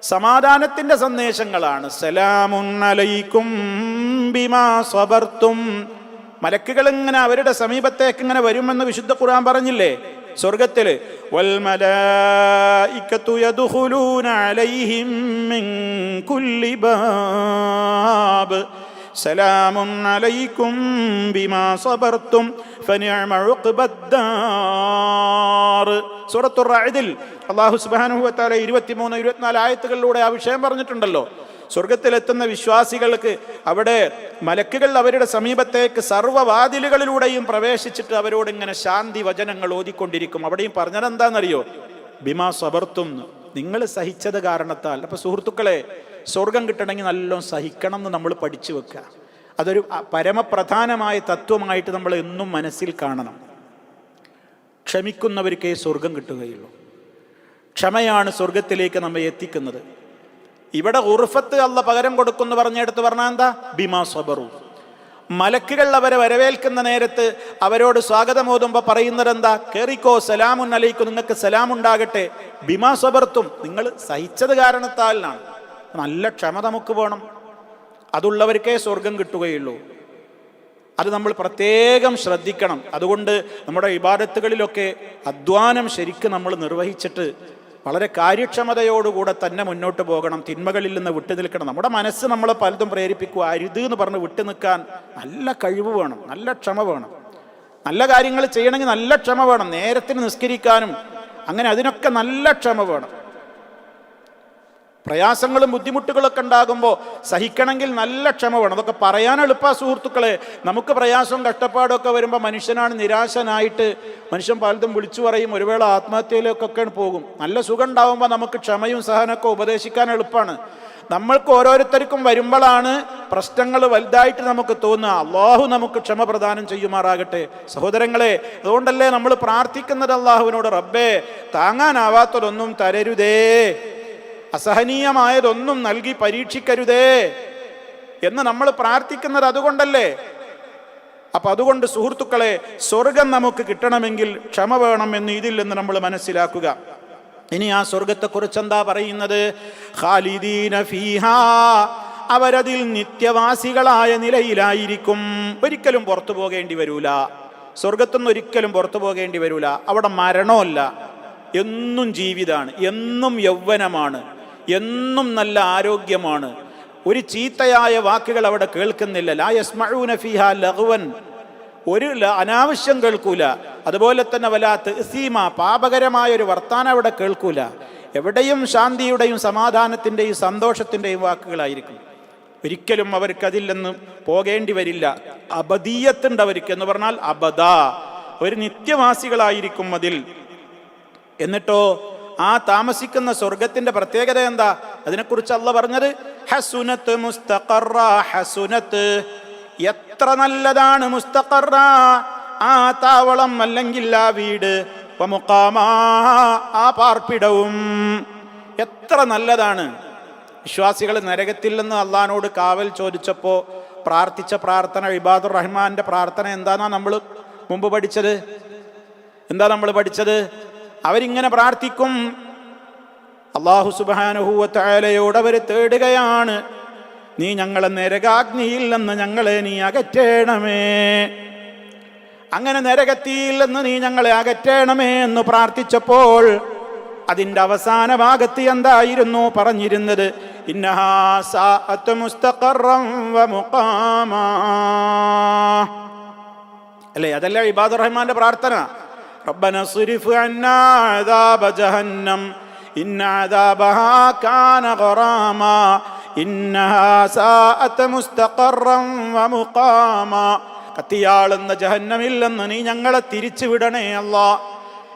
S1: സമാധാനത്തിൻ്റെ സന്ദേശങ്ങളാണ്. സലാമുൻ അലൈക്കും ബിമാ സബർത്തും. മലക്കുകൾ ഇങ്ങനെ അവരുടെ സമീപത്തേക്ക് ഇങ്ങനെ വരുമെന്ന് വിശുദ്ധ ഖുർആൻ പറഞ്ഞില്ലേ സ്വർഗത്തില്? വൽ മലായികതു യദ്ഖുലൂന അലൈഹിം മിൻ കുല്ലി ബാബ് സലാമുൻ അലൈക്കും ബിമാ സബർത്തും ഫനിഅമ ഉഖ്ബദ്ദാർ. സൂറത്തുർ റഅദിൽ അല്ലാഹു സുബ്ഹാനഹു വ തആല 23, 24 ആയത്തുകളിലൂടെ ആ വിഷയം പറഞ്ഞിട്ടുണ്ടല്ലോ. സ്വർഗത്തിലെത്തുന്ന വിശ്വാസികൾക്ക് അവിടെ മലക്കുകൾ അവരുടെ സമീപത്തേക്ക് സർവ്വവാതിലുകളിലൂടെയും പ്രവേശിച്ചിട്ട് അവരോട് ഇങ്ങനെ ശാന്തി വചനങ്ങൾ ഓതിക്കൊണ്ടിരിക്കും. അവിടെയും പറഞ്ഞതെന്താണെന്നറിയോ? ബിമാ സബർത്തും, നിങ്ങൾ സഹിച്ചത് കാരണത്താൽ. അപ്പൊ സുഹൃത്തുക്കളെ, സ്വർഗം കിട്ടണമെങ്കിൽ നല്ലോണം സഹിക്കണം എന്ന് നമ്മൾ പഠിച്ചു വെക്കുക. അതൊരു പരമപ്രധാനമായ തത്വമായിട്ട് നമ്മൾ എന്നും മനസ്സിൽ കാണണം. ക്ഷമിക്കുന്നവർക്കേ സ്വർഗം കിട്ടുകയുള്ളൂ. ക്ഷമയാണ് സ്വർഗത്തിലേക്ക് നമ്മെ എത്തിക്കുന്നത്. ഇവിടെ ഉർഫത്ത് അല്ല പകരം കൊടുക്കുന്നു പറഞ്ഞെടുത്ത് പറഞ്ഞാൽ എന്താ? ബിമാ സബറു. മലക്കുകൾ അവരെ വരവേൽക്കുന്ന നേരത്ത് അവരോട് സ്വാഗതമോതുമ്പോൾ പറയുന്നത് എന്താ? കേറിക്കോ, സലാമുൻ അലൈക്കും, നിങ്ങൾക്ക് സലാമുണ്ടാകട്ടെ. ബിമാ സബർത്തും, നിങ്ങൾ സഹിച്ചത് കാരണത്താലാണ്. നല്ല ക്ഷമ നമുക്ക് വേണം. അതുള്ളവർക്കേ സ്വർഗം കിട്ടുകയുള്ളൂ. അത് നമ്മൾ പ്രത്യേകം ശ്രദ്ധിക്കണം. അതുകൊണ്ട് നമ്മുടെ ഇബാദത്തുകളിലൊക്കെ അധ്വാനം ശരിക്കും നമ്മൾ നിർവഹിച്ചിട്ട് വളരെ കാര്യക്ഷമതയോടുകൂടെ തന്നെ മുന്നോട്ട് പോകണം. തിന്മകളിൽ നിന്ന് വിട്ടു നിൽക്കണം. നമ്മുടെ മനസ്സ് നമ്മളെ പലതും പ്രേരിപ്പിക്കുക, അരുത് എന്ന് പറഞ്ഞ് വിട്ടു നിൽക്കാൻ നല്ല കഴിവ് വേണം, നല്ല ക്ഷമ വേണം. നല്ല കാര്യങ്ങൾ ചെയ്യണമെങ്കിൽ നല്ല ക്ഷമ വേണം. നേരത്തിന് നിസ്കരിക്കാനും അങ്ങനെ അതിനൊക്കെ നല്ല ക്ഷമ വേണം. പ്രയാസങ്ങളും ബുദ്ധിമുട്ടുകളൊക്കെ ഉണ്ടാകുമ്പോൾ സഹിക്കണമെങ്കിൽ നല്ല ക്ഷമ വേണം. അതൊക്കെ പറയാൻ എളുപ്പ സുഹൃത്തുക്കളെ. നമുക്ക് പ്രയാസവും കഷ്ടപ്പാടും ഒക്കെ വരുമ്പോൾ മനുഷ്യനാണ് നിരാശനായിട്ട് മനുഷ്യൻ പലതും വിളിച്ചു പറയും, ഒരു വേള ആത്മഹത്യയിലേക്കൊക്കെ പോകും. നല്ല സുഖം ഉണ്ടാകുമ്പോൾ നമുക്ക് ക്ഷമയും സഹനമൊക്കെ ഉപദേശിക്കാൻ എളുപ്പമാണ്. നമ്മൾക്ക് ഓരോരുത്തർക്കും വരുമ്പോഴാണ് പ്രശ്നങ്ങൾ വലുതായിട്ട് നമുക്ക് തോന്നുക. അള്ളാഹു നമുക്ക് ക്ഷമ പ്രദാനം ചെയ്യുമാറാകട്ടെ. സഹോദരങ്ങളെ, അതുകൊണ്ടല്ലേ നമ്മൾ പ്രാർത്ഥിക്കുന്നത് അള്ളാഹുവിനോട്, റബ്ബേ താങ്ങാനാവാത്തതൊന്നും തരരുതേ, അസഹനീയമായതൊന്നും നൽകി പരീക്ഷിക്കരുതേ എന്ന് നമ്മൾ പ്രാർത്ഥിക്കുന്നത് അതുകൊണ്ടല്ലേ. അപ്പൊ അതുകൊണ്ട് സുഹൃത്തുക്കളെ, സ്വർഗം നമുക്ക് കിട്ടണമെങ്കിൽ ക്ഷമ വേണം എന്ന് ഇതിൽ നിന്ന് നമ്മൾ മനസ്സിലാക്കുക. ഇനി ആ സ്വർഗത്തെക്കുറിച്ച് എന്താ പറയുന്നത്? ഖാലിദീന ഫീഹാ, അവരതിൽ നിത്യവാസികളായ നിലയിലായിരിക്കും. ഒരിക്കലും പുറത്തു പോകേണ്ടി വരൂല. സ്വർഗത്തുനിന്ന് ഒരിക്കലും പുറത്തു പോകേണ്ടി വരൂല. അവിടെ മരണമല്ല, എന്നും ജീവിതാണ്, എന്നും യൗവനമാണ്, എന്നും നല്ല ആരോഗ്യമാണ്. ഒരു ചീത്തയായ വാക്കുകൾ അവിടെ കേൾക്കുന്നില്ല. ലാ യസ്മഊന ഫീഹാ ലഗ്വൻ, ഒരു അനാവശ്യം കേൾക്കൂല. അതുപോലെ തന്നെ വലാ തഅ്സീമ, പാപകരമായ ഒരു വർത്താനം അവിടെ കേൾക്കൂല. എവിടെയും ശാന്തിയുടെയും സമാധാനത്തിൻ്റെയും സന്തോഷത്തിൻ്റെയും വാക്കുകളായിരിക്കും. ഒരിക്കലും അവർക്ക് അതിൽ നിന്ന് പോകേണ്ടി വരില്ല. അബദീയത്തുണ്ട് അവർക്ക് എന്ന് പറഞ്ഞാൽ അബദാ, ഒരു നിത്യവാസികളായിരിക്കും അതിൽ. എന്നിട്ടോ ആ താമസിക്കുന്ന സ്വർഗത്തിന്റെ പ്രത്യേകത എന്താ? അതിനെക്കുറിച്ച് അല്ലാഹ് പറഞ്ഞത് ഹസുനത്ത് മുസ്തഖറ, ഹസുനത്ത്, എത്ര നല്ലതാണ്, മുസ്തഖറ, ആ താവളം അല്ലെങ്കിൽ ആ വീട്, വമുഖാമാ, ആ പാർപ്പിടവും എത്ര നല്ലതാണ്. വിശ്വാസികൾ നരകത്തിൽ നിന്ന് അള്ളാഹിനോട് കാവൽ ചോദിച്ചപ്പോൾ പ്രാർത്ഥിച്ച പ്രാർത്ഥന, ഇബാദുർ റഹ്മാന്റെ പ്രാർത്ഥന എന്താന്നാ നമ്മൾ മുമ്പ് പഠിച്ചത്? എന്താ നമ്മൾ പഠിച്ചത്? അവരിങ്ങനെ പ്രാർത്ഥിക്കും, അല്ലാഹു സുബ്ഹാനഹു വ തആലയോട് അവർ തേടുകയാണ്, നീ ഞങ്ങളെ നരകാഗ്നിയിൽ നിന്ന് ഞങ്ങളെ നീ അകറ്റണമേ, അങ്ങനെ നരകത്തിയിൽ നിന്ന് നീ ഞങ്ങളെ അകറ്റണമേ എന്ന് പ്രാർത്ഥിച്ചപ്പോൾ അതിൻ്റെ അവസാന ഭാഗത്ത് എന്തായിരുന്നു പറഞ്ഞിരുന്നത്? ഇന്നഹാ സാഅത്ത് മുസ്തഖറൻ വ മുഖാമാ അല്ലേ? അതല്ലേ ഇബാദുർ റഹ്മാന്റെ പ്രാർത്ഥന? റബ്ബന സ്രിഫ് അന്നാ അദാബ ജഹന്നം ഇന്ന അദാബഹാ കാന ഗറാമാ ഇന്നഹാ സാഅത്ത് മുസ്തഖറൻ വ മുഖാമാ, കത്തിയാളുന്ന ജഹന്നമിൽ നിന്ന് നീ ഞങ്ങളെ തിരിച്ചു വിടണേ അല്ലാ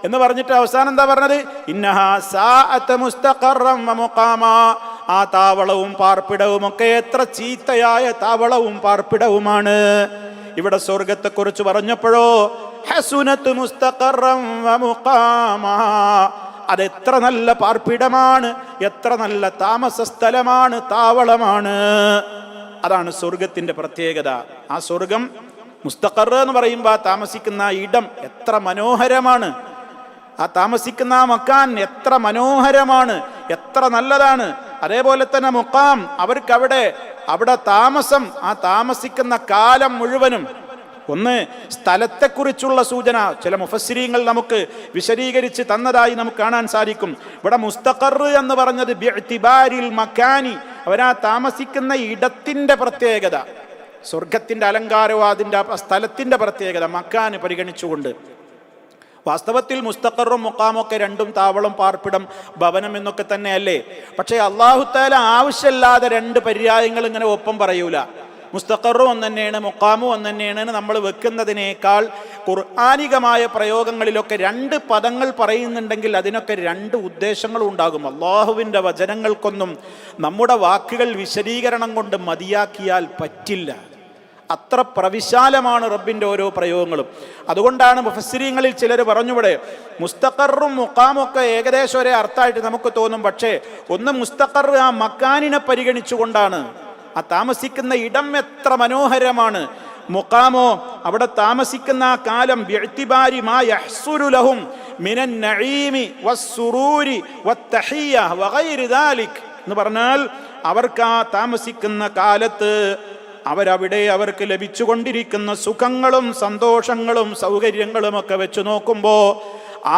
S1: എന്ന് പറഞ്ഞിട്ട് അവസാനം എന്താ പറഞ്ഞത്? ഇന്നഹാ സാഅത്ത് മുസ്തഖറൻ വ മുഖാമാ, ആ താവളവും പാർപ്പിടവും ഒക്കെ എത്ര ചീത്തയായ താവളവും പാർപ്പിടവുമാണ്. ഇവിടെ സ്വർഗത്തെക്കുറിച്ച് പറഞ്ഞപ്പോഴോ ഹസുനത്ത് മുസ്തഖറൻ വ മുഖാമാ, അതെത്ര നല്ല പാർപ്പിടമാണ്, എത്ര നല്ല താമസ സ്ഥലമാണ്, താവളമാണ്. അതാണ് സ്വർഗത്തിന്റെ പ്രത്യേകത. ആ സ്വർഗം മുസ്തഖർ എന്ന് പറയുമ്പോൾ ആ താമസിക്കുന്ന ഇടം എത്ര മനോഹരമാണ്, ആ താമസിക്കുന്ന ആ മക്കാൻ എത്ര മനോഹരമാണ്, എത്ര നല്ലതാണ്. അതേപോലെ തന്നെ മുഖാം, അവർക്ക് അവിടെ താമസം, ആ താമസിക്കുന്ന കാലം മുഴുവനും. ഒന്ന് സ്ഥലത്തെക്കുറിച്ചുള്ള സൂചന ചില മുഫസ്സിരീങ്ങൾ നമുക്ക് വിശദീകരിച്ച് തന്നതായി നമുക്ക് കാണാൻ സാധിക്കും. ഇവിടെ മുസ്തഖർ എന്ന് പറഞ്ഞത് ബിഇഅ്തിബാരിൽ മക്കാനി, അവരാ താമസിക്കുന്ന ഇടത്തിന്റെ പ്രത്യേകത, സ്വർഗത്തിന്റെ അലങ്കാരവും അതിൻ്റെ സ്ഥലത്തിന്റെ പ്രത്യേകത മക്കാൻ പരിഗണിച്ചുകൊണ്ട്. വാസ്തവത്തിൽ മുസ്തഖറും മുഖാമൊക്കെ രണ്ടും താവളം, പാർപ്പിടം, ഭവനം എന്നൊക്കെ തന്നെയല്ലേ. പക്ഷേ അല്ലാഹു തആല ആവശ്യമില്ലാതെ രണ്ട് പര്യായങ്ങൾ ഇങ്ങനെ ഒപ്പം പറയൂല. മുസ്തഖറും ഒന്ന് തന്നെയാണ്, മുഖാമും ഒന്ന് തന്നെയാണ് നമ്മൾ വെക്കുന്നതിനേക്കാൾ ഖുർആനികമായ പ്രയോഗങ്ങളിലൊക്കെ രണ്ട് പദങ്ങൾ പറയുന്നുണ്ടെങ്കിൽ അതിനൊക്കെ രണ്ട് ഉദ്ദേശങ്ങളും ഉണ്ടാകും. അള്ളാഹുവിൻ്റെ വചനങ്ങൾക്കൊന്നും നമ്മുടെ വാക്കുകൾ വിശദീകരണം കൊണ്ട് മതിയാക്കിയാൽ പറ്റില്ല. അത്ര പ്രവിശാലമാണ് റബ്ബിൻ്റെ ഓരോ പ്രയോഗങ്ങളും. അതുകൊണ്ടാണ് മുഫസ്സിരീങ്ങളിൽ ചിലർ പറഞ്ഞുവിടെ മുസ്തഖറും മുഖാമും ഒക്കെ ഏകദേശം ഒരേ അർത്ഥമായിട്ട് നമുക്ക് തോന്നും. പക്ഷേ ഒന്ന് മുസ്തഖർ ആ മക്കാനിനെ പരിഗണിച്ചുകൊണ്ടാണ്, ആ താമസിക്കുന്ന ഇടം എത്ര മനോഹരമാണ്. മുഖാമോ അവിടെ താമസിക്കുന്ന ആ കാലം ബിഇഅ്തിബാരി മാ യഹ്സുലു ലഹും മിനൻ നഈമി വസ്സുറൂരി വത്തഹിയ്യ വഗൈരി ദാലിക് എന്ന് പറഞ്ഞാൽ അവർക്ക് ആ താമസിക്കുന്ന കാലത്ത് അവരവിടെ അവർക്ക് ലഭിച്ചുകൊണ്ടിരിക്കുന്ന സുഖങ്ങളും സന്തോഷങ്ങളും സൗകര്യങ്ങളും ഒക്കെ വെച്ച് നോക്കുമ്പോൾ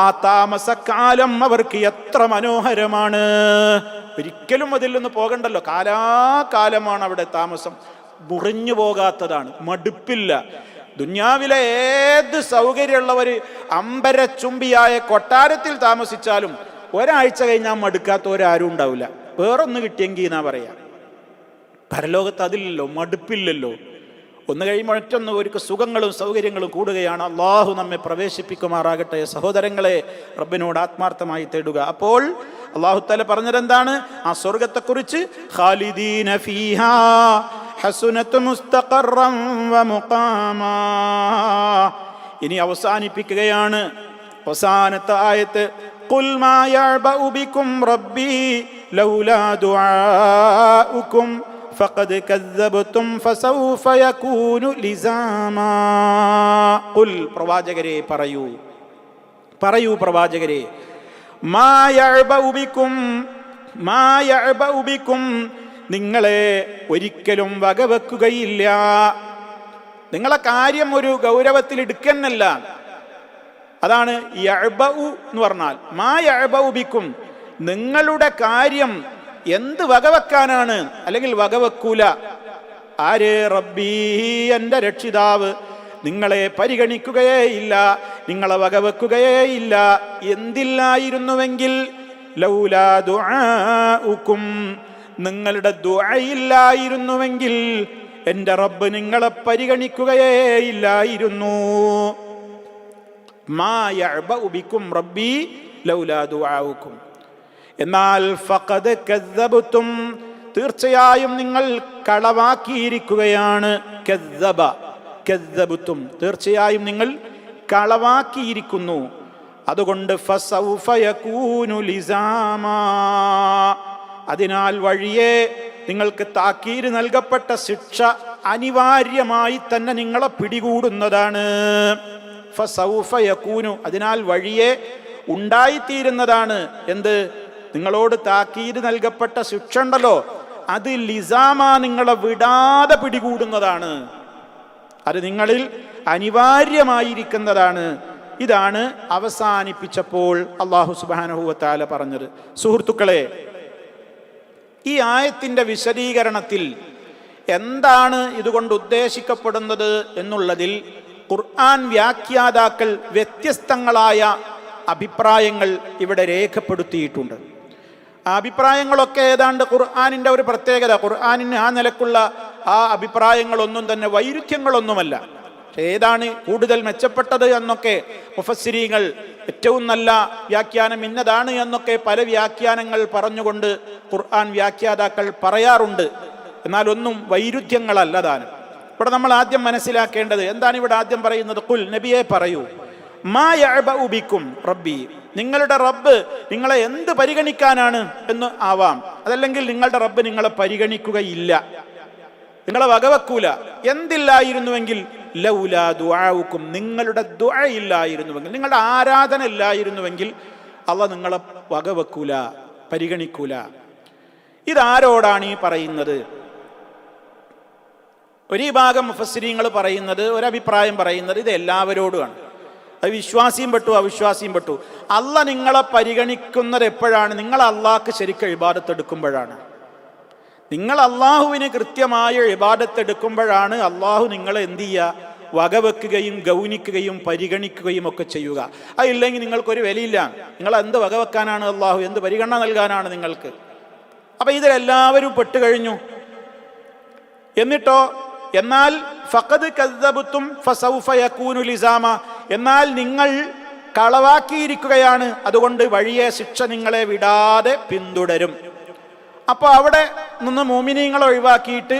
S1: ആ താമസക്കാലം അവർക്ക് എത്ര മനോഹരമാണ്. ഒരിക്കലും അതിൽ നിന്ന് പോകണ്ടല്ലോ. കാലാകാലമാണ് അവിടെ താമസം. മുറിഞ്ഞു പോകാത്തതാണ്, മടുപ്പില്ല. ദുന്യാവിലെ ഏത് സൗകര്യമുള്ളവർ അമ്പരച്ചുംബിയായ കൊട്ടാരത്തിൽ താമസിച്ചാലും ഒരാഴ്ച കഴിഞ്ഞാൽ മടുക്കാത്തവരാരും ഉണ്ടാവില്ല. വേറൊന്ന് കിട്ടിയെങ്കിൽ എന്നാ പറയാ. പരലോകത്ത് അതില്ലല്ലോ, മടുപ്പില്ലല്ലോ. ഒന്ന് കഴിയുമ്പോൾ മറ്റൊന്ന് ഒരു സുഖങ്ങളും സൗകര്യങ്ങളും കൂടുകയാണ്. അള്ളാഹു നമ്മെ പ്രവേശിപ്പിക്കുമാറാകട്ടെ. സഹോദരങ്ങളെ, റബ്ബിനോട് ആത്മാർത്ഥമായി തേടുക. അപ്പോൾ അള്ളാഹു തആല പറഞ്ഞതെന്താണ്? ആ സ്വർഗത്തെക്കുറിച്ച് ഖാലിദീന ഫീഹാ ഹസുനതു മുസ്തഖറൻ വമുഖാമാ. ഇനി അവസാനിപ്പിക്കുകയാണ് അവസാനത്തെ ആയത്ത്. ഖുൽ മാ യഅബഉ ബികും റബ്ബി ലൗലാ ദുആഉകും ഫഖദ് കസ്സബ്തും ഫസൗഫ യകൂനു ലിസാമാ. ഖുൽ, പ്രവാചകരെ പറയൂ പ്രവാചകരെ, മാ യഅബഉ ബികും, നിങ്ങളെ ഒരിക്കലും വകവെക്കുകയില്ല. നിങ്ങളെ കാര്യം ഒരു ഗൗരവത്തിൽ എടുക്കുന്നല്ല. അതാണ് യഅബഉ എന്ന് പറഞ്ഞാൽ. മാ യഅബഉ ബികും, നിങ്ങളുടെ കാര്യം എന്ത് വകവെക്കാനാണ്? അല്ലെങ്കിൽ വകവെക്കൂല. ആര്? റബ്ബി, എൻ്റെ രക്ഷിതാവ് നിങ്ങളെ പരിഗണിക്കുകയേ ഇല്ല, നിങ്ങളെ വകവെക്കുകയേ ഇല്ല. എന്തില്ലായിരുന്നുവെങ്കിൽ ലൗലാ ദുആഉകും, നിങ്ങളുടെ ദുആയില്ലായിരുന്നുവെങ്കിൽ എൻ്റെ റബ്ബ് നിങ്ങളെ പരിഗണിക്കുകയേ ഇല്ലായിരുന്നു. മാ യഅബഉ ബികും റബ്ബി ലൗലാ ദുആഉകും. എന്നാൽ ഫഖദ് കസ്സബ്തും, തീർച്ചയായും നിങ്ങൾ കളവാക്കിയിരിക്കുകയാണ്. കസ്സബ്തും, തീർച്ചയായും നിങ്ങൾ കളവാക്കിയിരിക്കുന്നു. അതുകൊണ്ട് ഫസൗഫ യകൂനു ലിസാമാ, അതിനാൽ വഴിയെ നിങ്ങൾക്ക് താക്കീര് നൽകപ്പെട്ട ശിക്ഷ അനിവാര്യമായി തന്നെ നിങ്ങളെ പിടികൂടുന്നതാണ്. ഫസൗഫ യകൂനു, അതിനാൽ വഴിയെ ഉണ്ടായിത്തീരുന്നതാണ്. എന്ത്? നിങ്ങളോട് താക്കീര് നൽകപ്പെട്ട ശിക്ഷ ഉണ്ടല്ലോ, അത് ലിസാമ, നിങ്ങളെ വിടാതെ പിടികൂടുന്നതാണ്. അത് നിങ്ങളിൽ അനിവാര്യമായിരിക്കുന്നതാണ്. ഇതാണ് അവസാനിപ്പിച്ചപ്പോൾ അല്ലാഹു സുബ്ഹാനഹു വ തആല പറഞ്ഞത്. സുഹൃത്തുക്കളെ, ഈ ആയത്തിന്റെ വിശദീകരണത്തിൽ എന്താണ് ഇതുകൊണ്ട് ഉദ്ദേശിക്കപ്പെടുന്നത് എന്നുള്ളതിൽ ഖുർആൻ വ്യാഖ്യാതാക്കൾ വ്യത്യസ്തങ്ങളായ അഭിപ്രായങ്ങൾ ഇവിടെ രേഖപ്പെടുത്തിയിട്ടുണ്ട്. ആ അഭിപ്രായങ്ങളൊക്കെ ഏതാണ്ട് ഖുർആനിൻ്റെ ഒരു പ്രത്യേകത. ഖുർആനിന് ആ നിലക്കുള്ള ആ അഭിപ്രായങ്ങളൊന്നും തന്നെ വൈരുദ്ധ്യങ്ങളൊന്നുമല്ല. ഏതാണ് കൂടുതൽ മെച്ചപ്പെട്ടത് എന്നൊക്കെ മുഫസ്സിരീങ്ങൾ, ഏറ്റവും നല്ല വ്യാഖ്യാനം ഇന്നതാണ് എന്നൊക്കെ പല വ്യാഖ്യാനങ്ങൾ പറഞ്ഞുകൊണ്ട് ഖുർആൻ വ്യാഖ്യാതാക്കൾ പറയാറുണ്ട്. എന്നാൽ ഒന്നും വൈരുദ്ധ്യങ്ങളല്ലതാണ്. ഇവിടെ നമ്മൾ ആദ്യം മനസ്സിലാക്കേണ്ടത് എന്താണ്? ഇവിടെ ആദ്യം പറയുന്നത്, ഖുൽ, നബിയെ പറയൂ, മാ യഅബഉ ബികും റബ്ബി, നിങ്ങളുടെ റബ്ബ് നിങ്ങളെ എന്ത് പരിഗണിക്കാനാണ് എന്ന് ആവാം. അതല്ലെങ്കിൽ നിങ്ങളുടെ റബ്ബ് നിങ്ങളെ പരിഗണിക്കുകയില്ല, നിങ്ങളെ വകവെക്കൂല. എന്തില്ലായിരുന്നുവെങ്കിൽ ലൗലാ ദുആഉകും, നിങ്ങളുടെ ദുആ ഇല്ലായിരുന്നുവെങ്കിൽ, നിങ്ങളുടെ ആരാധന ഇല്ലായിരുന്നുവെങ്കിൽ അല്ലാഹു നിങ്ങളെ വകവെക്കൂല, പരിഗണിക്കൂല. ഇതാരോടാണ് ഈ പറയുന്നത്? ഒരു ഭാഗം മുഫസ്സിരീങ്ങൾ പറയുന്നത്, ഒരഭിപ്രായം പറയുന്നത് ഇത് എല്ലാവരോടുമാണ്. അത് വിശ്വാസിയും പെട്ടു അവിശ്വാസിയും പെട്ടു. അല്ലാഹു നിങ്ങളെ പരിഗണിക്കുന്നത് എപ്പോഴാണ്? നിങ്ങൾ അള്ളാഹ്ക്ക് ശരിക്കും ഇബാദത്ത് എടുക്കുമ്പോഴാണ്. നിങ്ങൾ അള്ളാഹുവിന് കൃത്യമായ ഇബാദത്ത് എടുക്കുമ്പോഴാണ് അള്ളാഹു നിങ്ങളെ എന്ത് ചെയ്യുക? വകവെക്കുകയും ഗൗനിക്കുകയും പരിഗണിക്കുകയും ഒക്കെ ചെയ്യുക. അതില്ലെങ്കിൽ നിങ്ങൾക്കൊരു വിലയില്ല. നിങ്ങൾ എന്ത് വകവെക്കാനാണ് അള്ളാഹു? എന്ത് പരിഗണന നൽകാനാണ് നിങ്ങൾക്ക്? അപ്പം ഇതിലെല്ലാവരും പെട്ടുകഴിഞ്ഞു. എന്നിട്ടോ, എന്നാൽ ഫഖദ് കസ്സബ്തും ഫസൗഫ യകൂനു ലിസാമ, എന്നാൽ നിങ്ങൾ കളവാക്കിയിരിക്കുകയാണ്, അതുകൊണ്ട് വഴിയെ ശിക്ഷ നിങ്ങളെ വിടാതെ പിന്തുടരും. അപ്പോൾ അവിടെ നിന്ന് മോമിനീങ്ങളെ ഒഴിവാക്കിയിട്ട്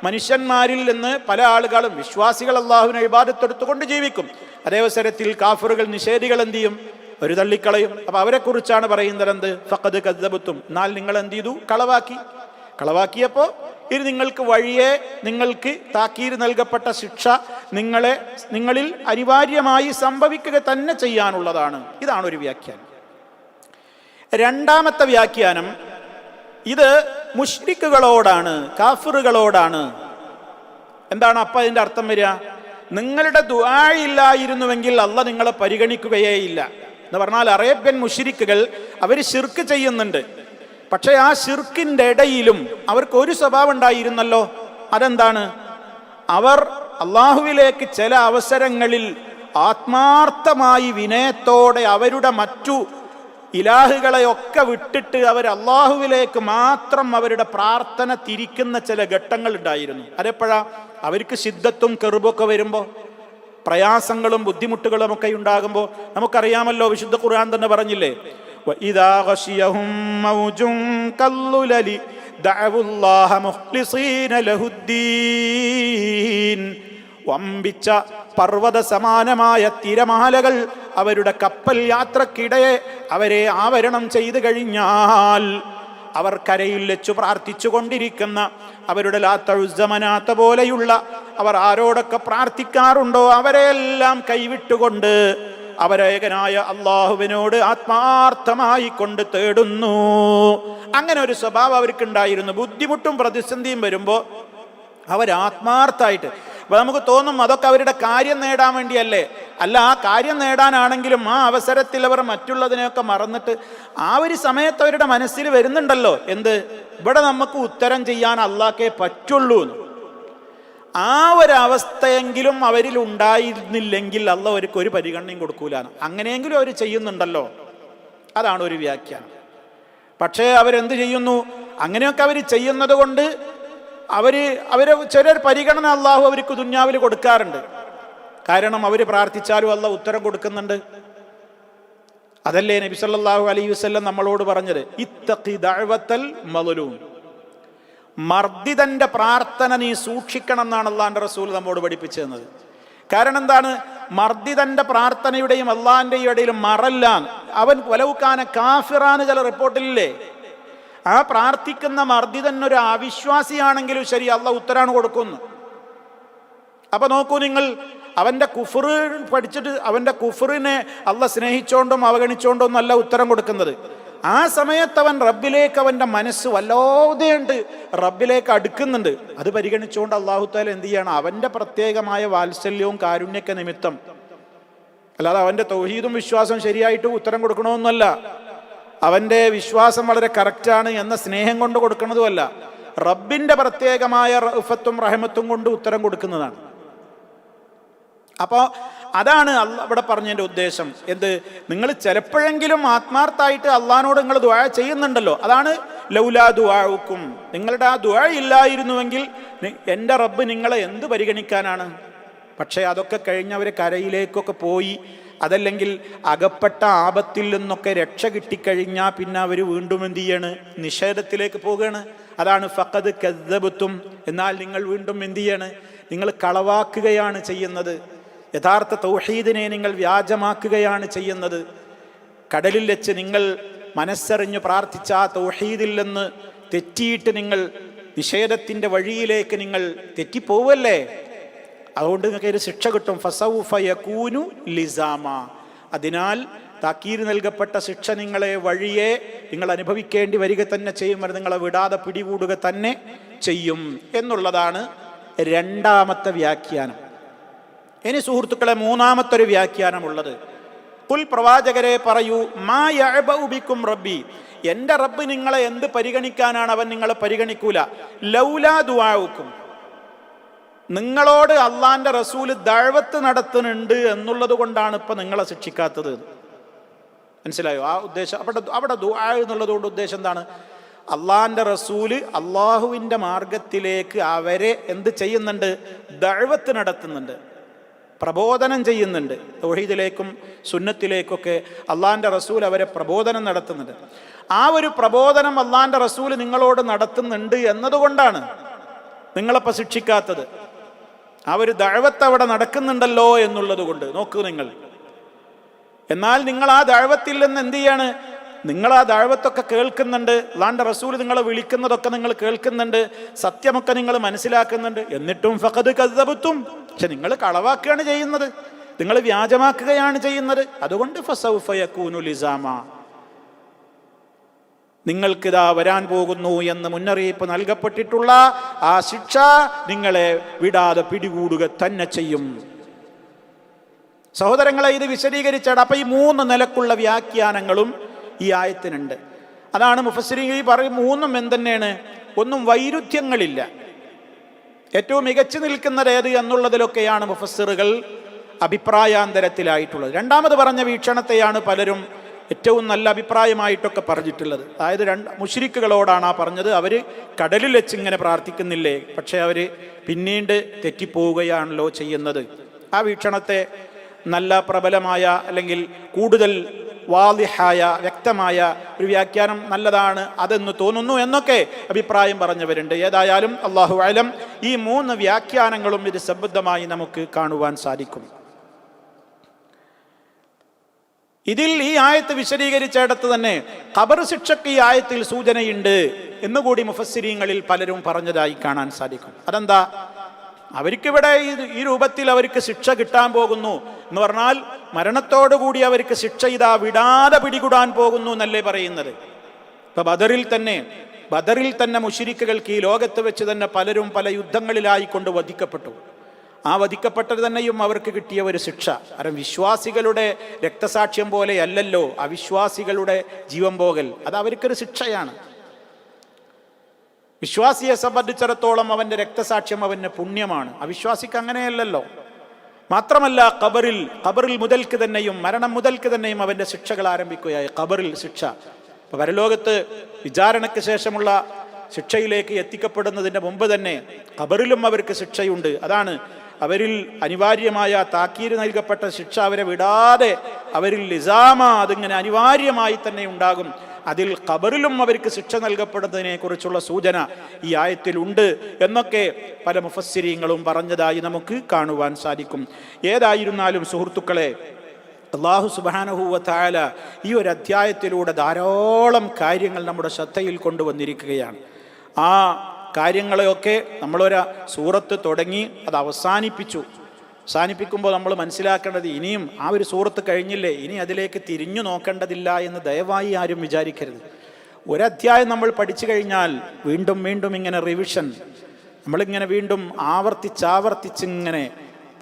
S1: മനുഷ്യന്മാരിൽ നിന്ന് പല ആളുകളും, വിശ്വാസികൾ അള്ളാഹുവിനെ ഇബാദത്തെടുത്തുകൊണ്ട് ജീവിക്കും. അതേ അവസരത്തിൽ കാഫിറുകൾ, നിഷേധികൾ എന്ത് ചെയ്യും? ഒരു തള്ളിക്കളയും. അപ്പോൾ അവരെ കുറിച്ചാണ് പറയുന്നത് എന്ത്? ഫഖദ് കസ്സബ്തും, എന്നാൽ നിങ്ങൾ എന്ത് ചെയ്തു? കളവാക്കി. കളവാക്കിയപ്പോൾ ഇനി നിങ്ങൾക്ക് വഴിയെ നിങ്ങൾക്ക് താക്കീര് നൽകപ്പെട്ട ശിക്ഷ നിങ്ങളിൽ അനിവാര്യമായി സംഭവിക്കുക തന്നെ ചെയ്യാനുള്ളതാണ്. ഇതാണ് ഒരു വ്യാഖ്യാനം. രണ്ടാമത്തെ വ്യാഖ്യാനം, ഇത് മുശ്രിക്കുകളോടാണ്, കാഫിറുകളോടാണ്. എന്താണ് അപ്പം അതിൻ്റെ അർത്ഥം വരിക? നിങ്ങളുടെ ദുആ ഇല്ലായിരുന്നുവെങ്കിൽ അള്ളാഹ് നിങ്ങളെ പരിഗണിക്കുകയേയില്ല എന്ന് പറഞ്ഞാൽ, അറേബ്യൻ മുശ്രിക്കുകൾ അവർ ശിർക്ക് ചെയ്യുന്നുണ്ട്. പക്ഷെ ആ ശിർക്കിൻ്റെ ഇടയിലും അവർക്ക് ഒരു സ്വഭാവം ഉണ്ടായിരുന്നല്ലോ. അതെന്താണ്? അവർ അള്ളാഹുവിലേക്ക് ചില അവസരങ്ങളിൽ ആത്മാർത്ഥമായി വിനയത്തോടെ അവരുടെ മറ്റു ഇലാഹുകളെയൊക്കെ വിട്ടിട്ട് അവർ അള്ളാഹുവിലേക്ക് മാത്രം അവരുടെ പ്രാർത്ഥന തിരിക്കുന്ന ചില ഘട്ടങ്ങൾ ഉണ്ടായിരുന്നു. അതെപ്പോഴാ? അവർക്ക് ശിദ്ദത്തും കെറുബൊക്കെ വരുമ്പോൾ, പ്രയാസങ്ങളും ബുദ്ധിമുട്ടുകളും ഒക്കെ ഉണ്ടാകുമ്പോൾ. നമുക്കറിയാമല്ലോ, വിശുദ്ധ ഖുർആൻ തന്നെ പറഞ്ഞില്ലേ, വഇദാ ഗശിയഹും മൗജുൻ കല്ലുലലി ദഅവുല്ലാഹ മുഖ്ലിസീന ലഹുദ്ദീൻ. വമ്പിച്ച പർവ്വത സമാനമായ തിരമാലകൾ അവരുടെ കപ്പൽ യാത്രക്കിടെ അവരെ ആവരണം ചെയ്തു കഴിഞ്ഞാൽ, അവർ കരയിൽ വെച്ചു പ്രാർത്ഥിച്ചു കൊണ്ടിരിക്കുന്ന അവരുടെ ലാത്ത ഉസ്സ മനാത്ത പോലെയുള്ള അവർ ആരോടൊക്കെ പ്രാർത്ഥിക്കാറുണ്ടോ അവരെല്ലാം കൈവിട്ടുകൊണ്ട് അവരേകനായ അള്ളാഹുവിനോട് ആത്മാർത്ഥമായി കൊണ്ട് തേടുന്നു. അങ്ങനെ ഒരു സ്വഭാവം അവർക്കുണ്ടായിരുന്നു. ബുദ്ധിമുട്ടും പ്രതിസന്ധിയും വരുമ്പോൾ അവർ ആത്മാർത്ഥമായിട്ട്. അപ്പൊ നമുക്ക് തോന്നും അതൊക്കെ അവരുടെ കാര്യം നേടാൻ വേണ്ടിയല്ലേ. അല്ല, ആ കാര്യം നേടാനാണെങ്കിലും ആ അവസരത്തിൽ അവർ മറ്റുള്ളതിനെയൊക്കെ മറന്നിട്ട് ആ ഒരു സമയത്ത് അവരുടെ മനസ്സിൽ വരുന്നുണ്ടല്ലോ, എന്ത്, ഇവിടെ നമുക്ക് ഉത്തരം ചെയ്യാൻ അള്ളാഹ്ക്കേ പറ്റുള്ളൂ. ആ ഒരവസ്ഥയെങ്കിലും അവരിൽ ഉണ്ടായിരുന്നില്ലെങ്കിൽ അള്ളാഹ് അവർക്ക് ഒരു പരിഗണനയും കൊടുക്കൂല. അങ്ങനെയെങ്കിലും അവർ ചെയ്യുന്നുണ്ടല്ലോ. അതാണ് ഒരു വ്യാഖ്യാനം. പക്ഷേ അവരെന്ത് ചെയ്യുന്നു? അങ്ങനെയൊക്കെ അവർ ചെയ്യുന്നത് കൊണ്ട് അവര് ചെറിയൊരു പരിഗണന അള്ളാഹു അവർക്ക് ദുന്യാവിൽ കൊടുക്കാറുണ്ട്. കാരണം അവർ പ്രാർത്ഥിച്ചാലും അള്ളാഹ് ഉത്തരം കൊടുക്കുന്നുണ്ട്. അതല്ലേ നബി സല്ലല്ലാഹു അലൈഹി വസല്ലം നമ്മളോട് പറഞ്ഞത്, ഇത്തഖി ദഅവത്തൽ മദ്ലൂം. മർദിതന്റെ പ്രാർത്ഥന നീ സൂക്ഷിക്കണം എന്നാണ് അള്ളാഹിന്റെ റസൂൽ നമ്മോട് പഠിപ്പിച്ചു തന്നത്. കാരണം എന്താണ്? മർദിതന്റെ പ്രാർത്ഥനയുടെയും അള്ളാഹിന്റെയും ഇടയിൽ മറല്ലാന്ന്. അവൻ വലൗകാന കാഫിറാന്ന് ചില റിപ്പോർട്ടിലില്ലേ. ആ പ്രാർത്ഥിക്കുന്ന മർദിതൻ ഒരു അവിശ്വാസിയാണെങ്കിലും ശരി, അള്ളാഹ് ഉത്തരാണ് കൊടുക്കുന്നു. അപ്പൊ നോക്കൂ നിങ്ങൾ, അവന്റെ കുഫർ പഠിച്ചിട്ട് അവന്റെ കുഫറിനെ അള്ളാഹ് സ്നേഹിച്ചോണ്ടും അവഗണിച്ചോണ്ടും ഒന്നും അല്ല ഉത്തരം കൊടുക്കുന്നത്. ആ സമയത്ത് അവൻ റബ്ബിലേക്ക് അവന്റെ മനസ്സ് വല്ലാതെയുണ്ട്, റബ്ബിലേക്ക് അടുക്കുന്നുണ്ട്. അത് പരിഗണിച്ചുകൊണ്ട് അള്ളാഹു തആല എന്ത് ചെയ്യണം? അവന്റെ പ്രത്യേകമായ വാത്സല്യവും കാരുണ്യൊക്കെ നിമിത്തം, അല്ലാതെ അവന്റെ തൗഹീദും വിശ്വാസം ശരിയായിട്ട് ഉത്തരം കൊടുക്കണമെന്നല്ല, അവന്റെ വിശ്വാസം വളരെ കറക്റ്റാണ് എന്ന സ്നേഹം കൊണ്ട് കൊടുക്കുന്നതുമല്ല, റബ്ബിന്റെ പ്രത്യേകമായ റഅഫത്തും റഹമത്തും കൊണ്ട് ഉത്തരം കൊടുക്കുന്നതാണ്. അപ്പോൾ അതാണ് ഇവിടെ പറഞ്ഞതിൻ്റെ ഉദ്ദേശം. എന്ത്? നിങ്ങൾ ചിലപ്പോഴെങ്കിലും ആത്മാർത്ഥമായിട്ട് അള്ളാഹിനോട് നിങ്ങൾ ദുആ ചെയ്യുന്നുണ്ടല്ലോ. അതാണ് ലൗലാ ദുആഉക്കും. നിങ്ങളുടെ ആ ദുആ ഇല്ലായിരുന്നുവെങ്കിൽ എൻ്റെ റബ്ബ് നിങ്ങളെ എന്ത് പരിഗണിക്കാനാണ്? പക്ഷേ അതൊക്കെ കഴിഞ്ഞവർ കരയിലേക്കൊക്കെ പോയി, അതല്ലെങ്കിൽ അകപ്പെട്ട ആപത്തിൽ നിന്നൊക്കെ രക്ഷ കിട്ടിക്കഴിഞ്ഞാൽ പിന്നെ അവർ വീണ്ടും എന്ത് ചെയ്യാണ്? നിഷേധത്തിലേക്ക് പോവുകയാണ്. അതാണ് ഫഖദ് കദ്ദബതും. എന്നാൽ നിങ്ങൾ വീണ്ടും എന്ത് ചെയ്യാണ്? നിങ്ങൾ കളവാക്കുകയാണ് ചെയ്യുന്നത്. യഥാർത്ഥ തൗഹീദിനെ നിങ്ങൾ വ്യാജമാക്കുകയാണ് ചെയ്യുന്നത്. കടലിൽ വെച്ച് നിങ്ങൾ മനസ്സറിഞ്ഞ് പ്രാർത്ഥിച്ച ആ തൗഹീദിൽ നിന്ന് തെറ്റിയിട്ട് നിങ്ങൾ നിഷേധത്തിൻ്റെ വഴിയിലേക്ക് നിങ്ങൾ തെറ്റിപ്പോവല്ലേ? അതുകൊണ്ട് നിങ്ങൾക്ക് ഒരു ശിക്ഷ കിട്ടും. ഫസൗഫ യകൂനു ലിസാമ. അതിനാൽ താക്കീർ നൽകപ്പെട്ട ശിക്ഷ നിങ്ങളെ വഴിയെ നിങ്ങൾ അനുഭവിക്കേണ്ടി വരിക തന്നെ ചെയ്യും. നിങ്ങളെ വിടാതെ പിടികൂടുക തന്നെ ചെയ്യും എന്നുള്ളതാണ് രണ്ടാമത്തെ വ്യാഖ്യാനം. ഇനി സുഹൃത്തുക്കളെ, മൂന്നാമത്തെ ഒരു വ്യാഖ്യാനമുള്ളത്, ഖുൽ പ്രവാചകരെ പറയൂ, മാ യഅബഉ ബിക്കും റബ്ബി. എൻ്റെ റബ്ബ് നിങ്ങളെ എന്ത് പരിഗണിക്കാനാണ്? അവൻ നിങ്ങളെ പരിഗണിക്കൂല. ലൗലാ ദുആഉക്കും. നിങ്ങളോട് അള്ളാന്റെ റസൂല് ദഅവത്ത് നടത്തുന്നുണ്ട് എന്നുള്ളത് കൊണ്ടാണ് ഇപ്പൊ നിങ്ങളെ ശിക്ഷിക്കാത്തത്. മനസ്സിലായോ ആ ഉദ്ദേശം? അവിടെ ദുആ എന്നുള്ളത് കൊണ്ട് ഉദ്ദേശം എന്താണ്? അള്ളാന്റെ റസൂല് അള്ളാഹുവിൻ്റെ മാർഗത്തിലേക്ക് അവരെ എന്ത് ചെയ്യുന്നുണ്ട്? ദഅവത്ത് നടത്തുന്നുണ്ട്, പ്രബോധനം ചെയ്യുന്നുണ്ട്. തൗഹീദിലേക്കും സുന്നത്തിലേക്കൊക്കെ അള്ളാന്റെ റസൂൽ അവരെ പ്രബോധനം നടത്തുന്നുണ്ട്. ആ ഒരു പ്രബോധനം അള്ളാന്റെ റസൂല് നിങ്ങളോട് നടത്തുന്നുണ്ട് എന്നതുകൊണ്ടാണ് നിങ്ങളപ്പോൾ ശിക്ഷിക്കാത്തത്. ആ ഒരു ദഅവത്ത് അവിടെ നടക്കുന്നുണ്ടല്ലോ എന്നുള്ളത് കൊണ്ട്. നോക്കൂ നിങ്ങൾ, എന്നാൽ നിങ്ങൾ ആ ദഅവത്തിൽ നിന്ന് എന്ത് ചെയ്യാണ്? നിങ്ങൾ ആ ദഅവത്തൊക്കെ കേൾക്കുന്നുണ്ട്, അല്ലാഹുവിന്റെ റസൂൽ നിങ്ങളെ വിളിക്കുന്നതൊക്കെ നിങ്ങൾ കേൾക്കുന്നുണ്ട്, സത്യമൊക്കെ നിങ്ങൾ മനസ്സിലാക്കുന്നുണ്ട്, എന്നിട്ടും ഫഖദ് കദ്ദബതും, പക്ഷെ നിങ്ങൾ കളവാക്കുകയാണ് ചെയ്യുന്നത്, നിങ്ങൾ വ്യാജമാക്കുകയാണ് ചെയ്യുന്നത്. അതുകൊണ്ട് ഫസൗഫ യകൂനു ലിസാമ, നിങ്ങൾക്കിതാ വരാൻ പോകുന്നു എന്ന് മുന്നറിയിപ്പ് നൽകപ്പെട്ടിട്ടുള്ള ആ ശിക്ഷ നിങ്ങളെ വിടാതെ പിടികൂടുക തന്നെ ചെയ്യും. സഹോദരങ്ങളെ, ഇത് വിശദീകരിച്ചാണ്. അപ്പൊ ഈ 3 നിലക്കുള്ള വ്യാഖ്യാനങ്ങളും ഈ ആയത്തിനുണ്ട്. അതാണ് മുഫസ്സിരീങ്ങൾ പറയും, 3 എന്തെന്നെയാണ്? ഒന്നും വൈരുദ്ധ്യങ്ങളില്ല. ഏറ്റവും മികച്ചു നിൽക്കുന്നത് ഏത് എന്നുള്ളതിലൊക്കെയാണ് മുഫസ്സിറുകൾ അഭിപ്രായാന്തരത്തിലായിട്ടുള്ളത്. രണ്ടാമത് പറഞ്ഞ വീക്ഷണത്തെയാണ് പലരും ഏറ്റവും നല്ല അഭിപ്രായമായിട്ടൊക്കെ പറഞ്ഞിട്ടുള്ളത്. അതായത് മുശ്രിക്കുകളോടാണ് ആ പറഞ്ഞത്. അവർ കടലിൽ വെച്ച് ഇങ്ങനെ പ്രാർത്ഥിക്കുന്നില്ലേ, പക്ഷെ അവർ പിന്നീട് തെറ്റിപ്പോവുകയാണല്ലോ ചെയ്യുന്നത്. ആ വീക്ഷണത്തെ നല്ല പ്രബലമായ അല്ലെങ്കിൽ കൂടുതൽ വാദിഹായ വ്യക്തമായ ഒരു വ്യാഖ്യാനം നല്ലതാണ് അതെന്ന് തോന്നുന്നു എന്നൊക്കെ അഭിപ്രായം പറഞ്ഞവരുണ്ട്. ഏതായാലും അല്ലാഹു അലം, ഈ 3 വ്യാഖ്യാനങ്ങളും ഇത് സംബന്ധമായി നമുക്ക് കാണുവാൻ സാധിക്കും. ഇതിൽ ഈ ആയത്ത് വിശദീകരിച്ചിടത്ത് തന്നെ ഖബർ ശിക്ഷയ്ക്ക് ഈ ആയത്തിൽ സൂചനയുണ്ട് എന്നുകൂടി മുഫസ്സിരീങ്ങളിൽ പലരും പറഞ്ഞതായി കാണാൻ സാധിക്കും. അതെന്താ? അവർക്കിവിടെ ഈ രൂപത്തിൽ അവർക്ക് ശിക്ഷ കിട്ടാൻ പോകുന്നു എന്ന് പറഞ്ഞാൽ മരണത്തോടുകൂടി അവർക്ക് ശിക്ഷ ഇതാ വിടാതെ പിടികൂടാൻ പോകുന്നു എന്നല്ലേ പറയുന്നത്. ഇപ്പൊ ബദറിൽ തന്നെ മുശ്രിക്കുകൾക്ക് ഈ ലോകത്ത് വെച്ച് തന്നെ പലരും പല യുദ്ധങ്ങളിലായിക്കൊണ്ട് വധിക്കപ്പെട്ടു. ആ വധിക്കപ്പെട്ടത് തന്നെയും അവർക്ക് കിട്ടിയ ഒരു ശിക്ഷ. കാരണം വിശ്വാസികളുടെ രക്തസാക്ഷ്യം പോലെ അല്ലല്ലോ അവിശ്വാസികളുടെ ജീവൻ പോകൽ, അത് അവർക്കൊരു ശിക്ഷയാണ്. വിശ്വാസിയെ സംബന്ധിച്ചിടത്തോളം അവന്റെ രക്തസാക്ഷ്യം അവന് പുണ്യമാണ്, അവിശ്വാസിക്ക് അങ്ങനെയല്ലല്ലോ. മാത്രമല്ല ഖബറിൽ മുതൽക്ക് തന്നെയും മരണം മുതൽക്ക് തന്നെയും അവന്റെ ശിക്ഷകൾ ആരംഭിക്കുകയായി. ഖബറിൽ ശിക്ഷ, ഇപ്പൊ പരലോകത്ത് വിചാരണയ്ക്ക് ശേഷമുള്ള ശിക്ഷയിലേക്ക് എത്തിക്കപ്പെടുന്നതിന്റെ മുമ്പ് തന്നെ ഖബറിലും അവർക്ക് ശിക്ഷയുണ്ട്. അതാണ് അവരിൽ അനിവാര്യമായ താക്കീര് നൽകപ്പെട്ട ശിക്ഷ അവരെ വിടാതെ അവരിൽ ലിസാമ, അതിങ്ങനെ അനിവാര്യമായി തന്നെ ഉണ്ടാകും. അതിൽ ഖബറിലും അവർക്ക് ശിക്ഷ നൽകപ്പെടുന്നതിനെ കുറിച്ചുള്ള സൂചന ഈ ആയത്തിൽ ഉണ്ട് എന്നൊക്കെ പല മുഫസ്സിരീങ്ങളും പറഞ്ഞതായി നമുക്ക് കാണുവാൻ സാധിക്കും. ഏതായിരുന്നാലും സുഹൃത്തുക്കളെ, അല്ലാഹു സുബ്ഹാനഹു വ തആല ഈ ഒരു അധ്യായത്തിലൂടെ ധാരാളം കാര്യങ്ങൾ നമ്മുടെ ശ്രദ്ധയിൽ കൊണ്ടുവന്നിരിക്കുകയാണ്. ആ കാര്യങ്ങളെയൊക്കെ നമ്മളൊരു സൂറത്ത് തുടങ്ങി അത് അവസാനിപ്പിക്കുമ്പോൾ നമ്മൾ മനസ്സിലാക്കേണ്ടത് ഇനിയും ആ ഒരു സൂറത്ത് കഴിഞ്ഞില്ലേ, ഇനി അതിലേക്ക് തിരിഞ്ഞു നോക്കേണ്ടതില്ല എന്ന് ദയവായി ആരും വിചാരിക്കരുത്. ഒരധ്യായം നമ്മൾ പഠിച്ചു കഴിഞ്ഞാൽ വീണ്ടും വീണ്ടും ഇങ്ങനെ റിവിഷൻ, നമ്മളിങ്ങനെ വീണ്ടും ആവർത്തിച്ചിങ്ങനെ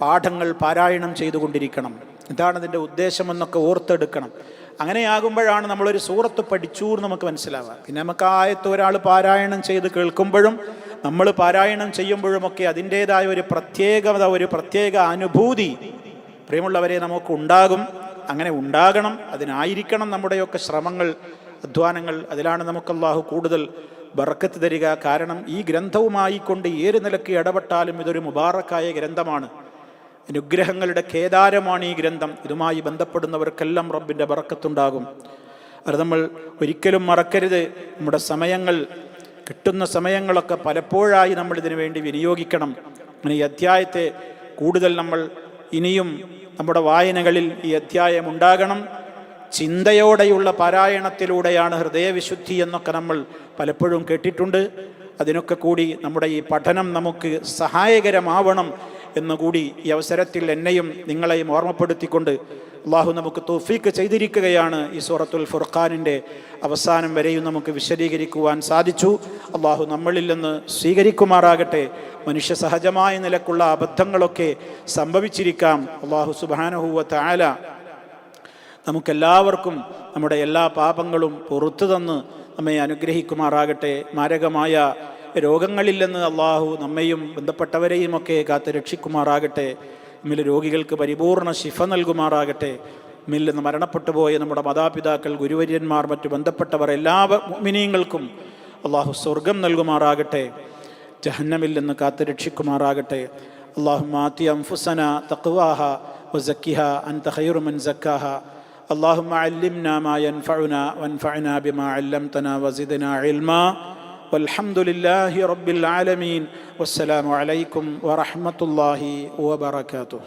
S1: പാഠങ്ങൾ പാരായണം ചെയ്തുകൊണ്ടിരിക്കണം. ഇതാണ് അതിൻ്റെ ഉദ്ദേശമെന്നൊക്കെ ഓർത്തെടുക്കണം. അങ്ങനെയാകുമ്പോഴാണ് നമ്മളൊരു സൂറത്ത് പഠിച്ചു എന്ന് നമുക്ക് മനസ്സിലാവുക. പിന്നെ നമുക്ക് ആയത്ത് ഒരാൾ പാരായണം ചെയ്ത് കേൾക്കുമ്പോഴും നമ്മൾ പാരായണം ചെയ്യുമ്പോഴുമൊക്കെ അതിൻ്റേതായ ഒരു പ്രത്യേക അനുഭൂതി പ്രിയമുള്ളവരെ നമുക്ക് ഉണ്ടാകും. അങ്ങനെ ഉണ്ടാകണം, അതിനായിരിക്കണം നമ്മുടെയൊക്കെ ശ്രമങ്ങൾ, അധ്വാനങ്ങൾ. അതിലാണ് നമുക്ക് അല്ലാഹു കൂടുതൽ ബർക്കത്ത് തരിക. കാരണം ഈ ഗ്രന്ഥവുമായി കൊണ്ട് ഏത് നിലയ്ക്ക് ഇടപെട്ടാലും ഇതൊരു മുബാറക്കായ ഗ്രന്ഥമാണ്, അനുഗ്രഹങ്ങളുടെ കേദാരമാണ് ഈ ഗ്രന്ഥം. ഇതുമായി ബന്ധപ്പെടുന്നവർക്കെല്ലാം റബ്ബിൻ്റെ ബർക്കത്തുണ്ടാകും. അത് നമ്മൾ ഒരിക്കലും മറക്കരുത്. നമ്മുടെ സമയങ്ങൾ, കിട്ടുന്ന സമയങ്ങളൊക്കെ പലപ്പോഴായി നമ്മൾ ഇതിനു വേണ്ടി വിനിയോഗിക്കണം. അങ്ങനെ ഈ അധ്യായത്തെ കൂടുതൽ നമ്മൾ ഇനിയും നമ്മുടെ വായനകളിൽ ഈ അധ്യായം ഉണ്ടാകണം. ചിന്തയോടെയുള്ള പാരായണത്തിലൂടെയാണ് ഹൃദയവിശുദ്ധി എന്നൊക്കെ നമ്മൾ പലപ്പോഴും കേട്ടിട്ടുണ്ട്. അതിനൊക്കെ കൂടി നമ്മുടെ ഈ പഠനം നമുക്ക് സഹായകരമാവണം എന്നുകൂടി ഈ അവസരത്തിൽ എന്നെയും നിങ്ങളെയും ഓർമ്മപ്പെടുത്തിക്കൊണ്ട് അല്ലാഹു നമുക്ക് തൗഫീക്ക് ചെയ്തിരിക്കുകയാണ്. ഈ സൂറത്തുൽ ഫുർഖാനിൻ്റെ അവസാനം വരെയും നമുക്ക് വിശദീകരിക്കുവാൻ സാധിച്ചു. അല്ലാഹു നമ്മളിൽ നിന്ന് സ്വീകരിക്കുമാറാകട്ടെ. മനുഷ്യ സഹജമായ നിലക്കുള്ള അബദ്ധങ്ങളൊക്കെ സംഭവിച്ചിരിക്കാം. അല്ലാഹു സുബ്ഹാനഹു വ തആല നമുക്കെല്ലാവർക്കും നമ്മുടെ എല്ലാ പാപങ്ങളും പുറത്തു തന്ന് നമ്മെ അനുഗ്രഹിക്കുമാറാകട്ടെ. മാരകമായ രോഗങ്ങളിൽ നിന്ന് അല്ലാഹു നമ്മയും ബന്ധപ്പെട്ടവരെയും ഒക്കെ കാത്ത് രക്ഷിക്കുമാറാകട്ടെ. നമ്മിൽ രോഗികൾക്ക് പരിപൂർണ ശിഫ നൽകുമാറാകട്ടെ. നമ്മിൽ നിന്ന് മരണപ്പെട്ടു പോയ നമ്മുടെ മാതാപിതാക്കൾ, ഗുരുവര്യന്മാർ, മറ്റു ബന്ധപ്പെട്ടവർ എല്ലാ മുഅ്മിനീങ്ങൾക്കും അല്ലാഹു സ്വർഗം നൽകുമാറാകട്ടെ. ജഹന്നമിൽ നിന്ന് കാത്ത് രക്ഷിക്കുമാറാകട്ടെ. അല്ലാഹുമ്മ ആതി അൻഫുസനാ തഖ്വാഹ വസക്കിഹാ അൻത ഖൈറു മൻ സക്കാഹ. اللهم علمنا ما ينفعنا وانفعنا بما علمتنا وزدنا علما والحمد لله رب العالمين والسلام عليكم ورحمة الله وبركاته.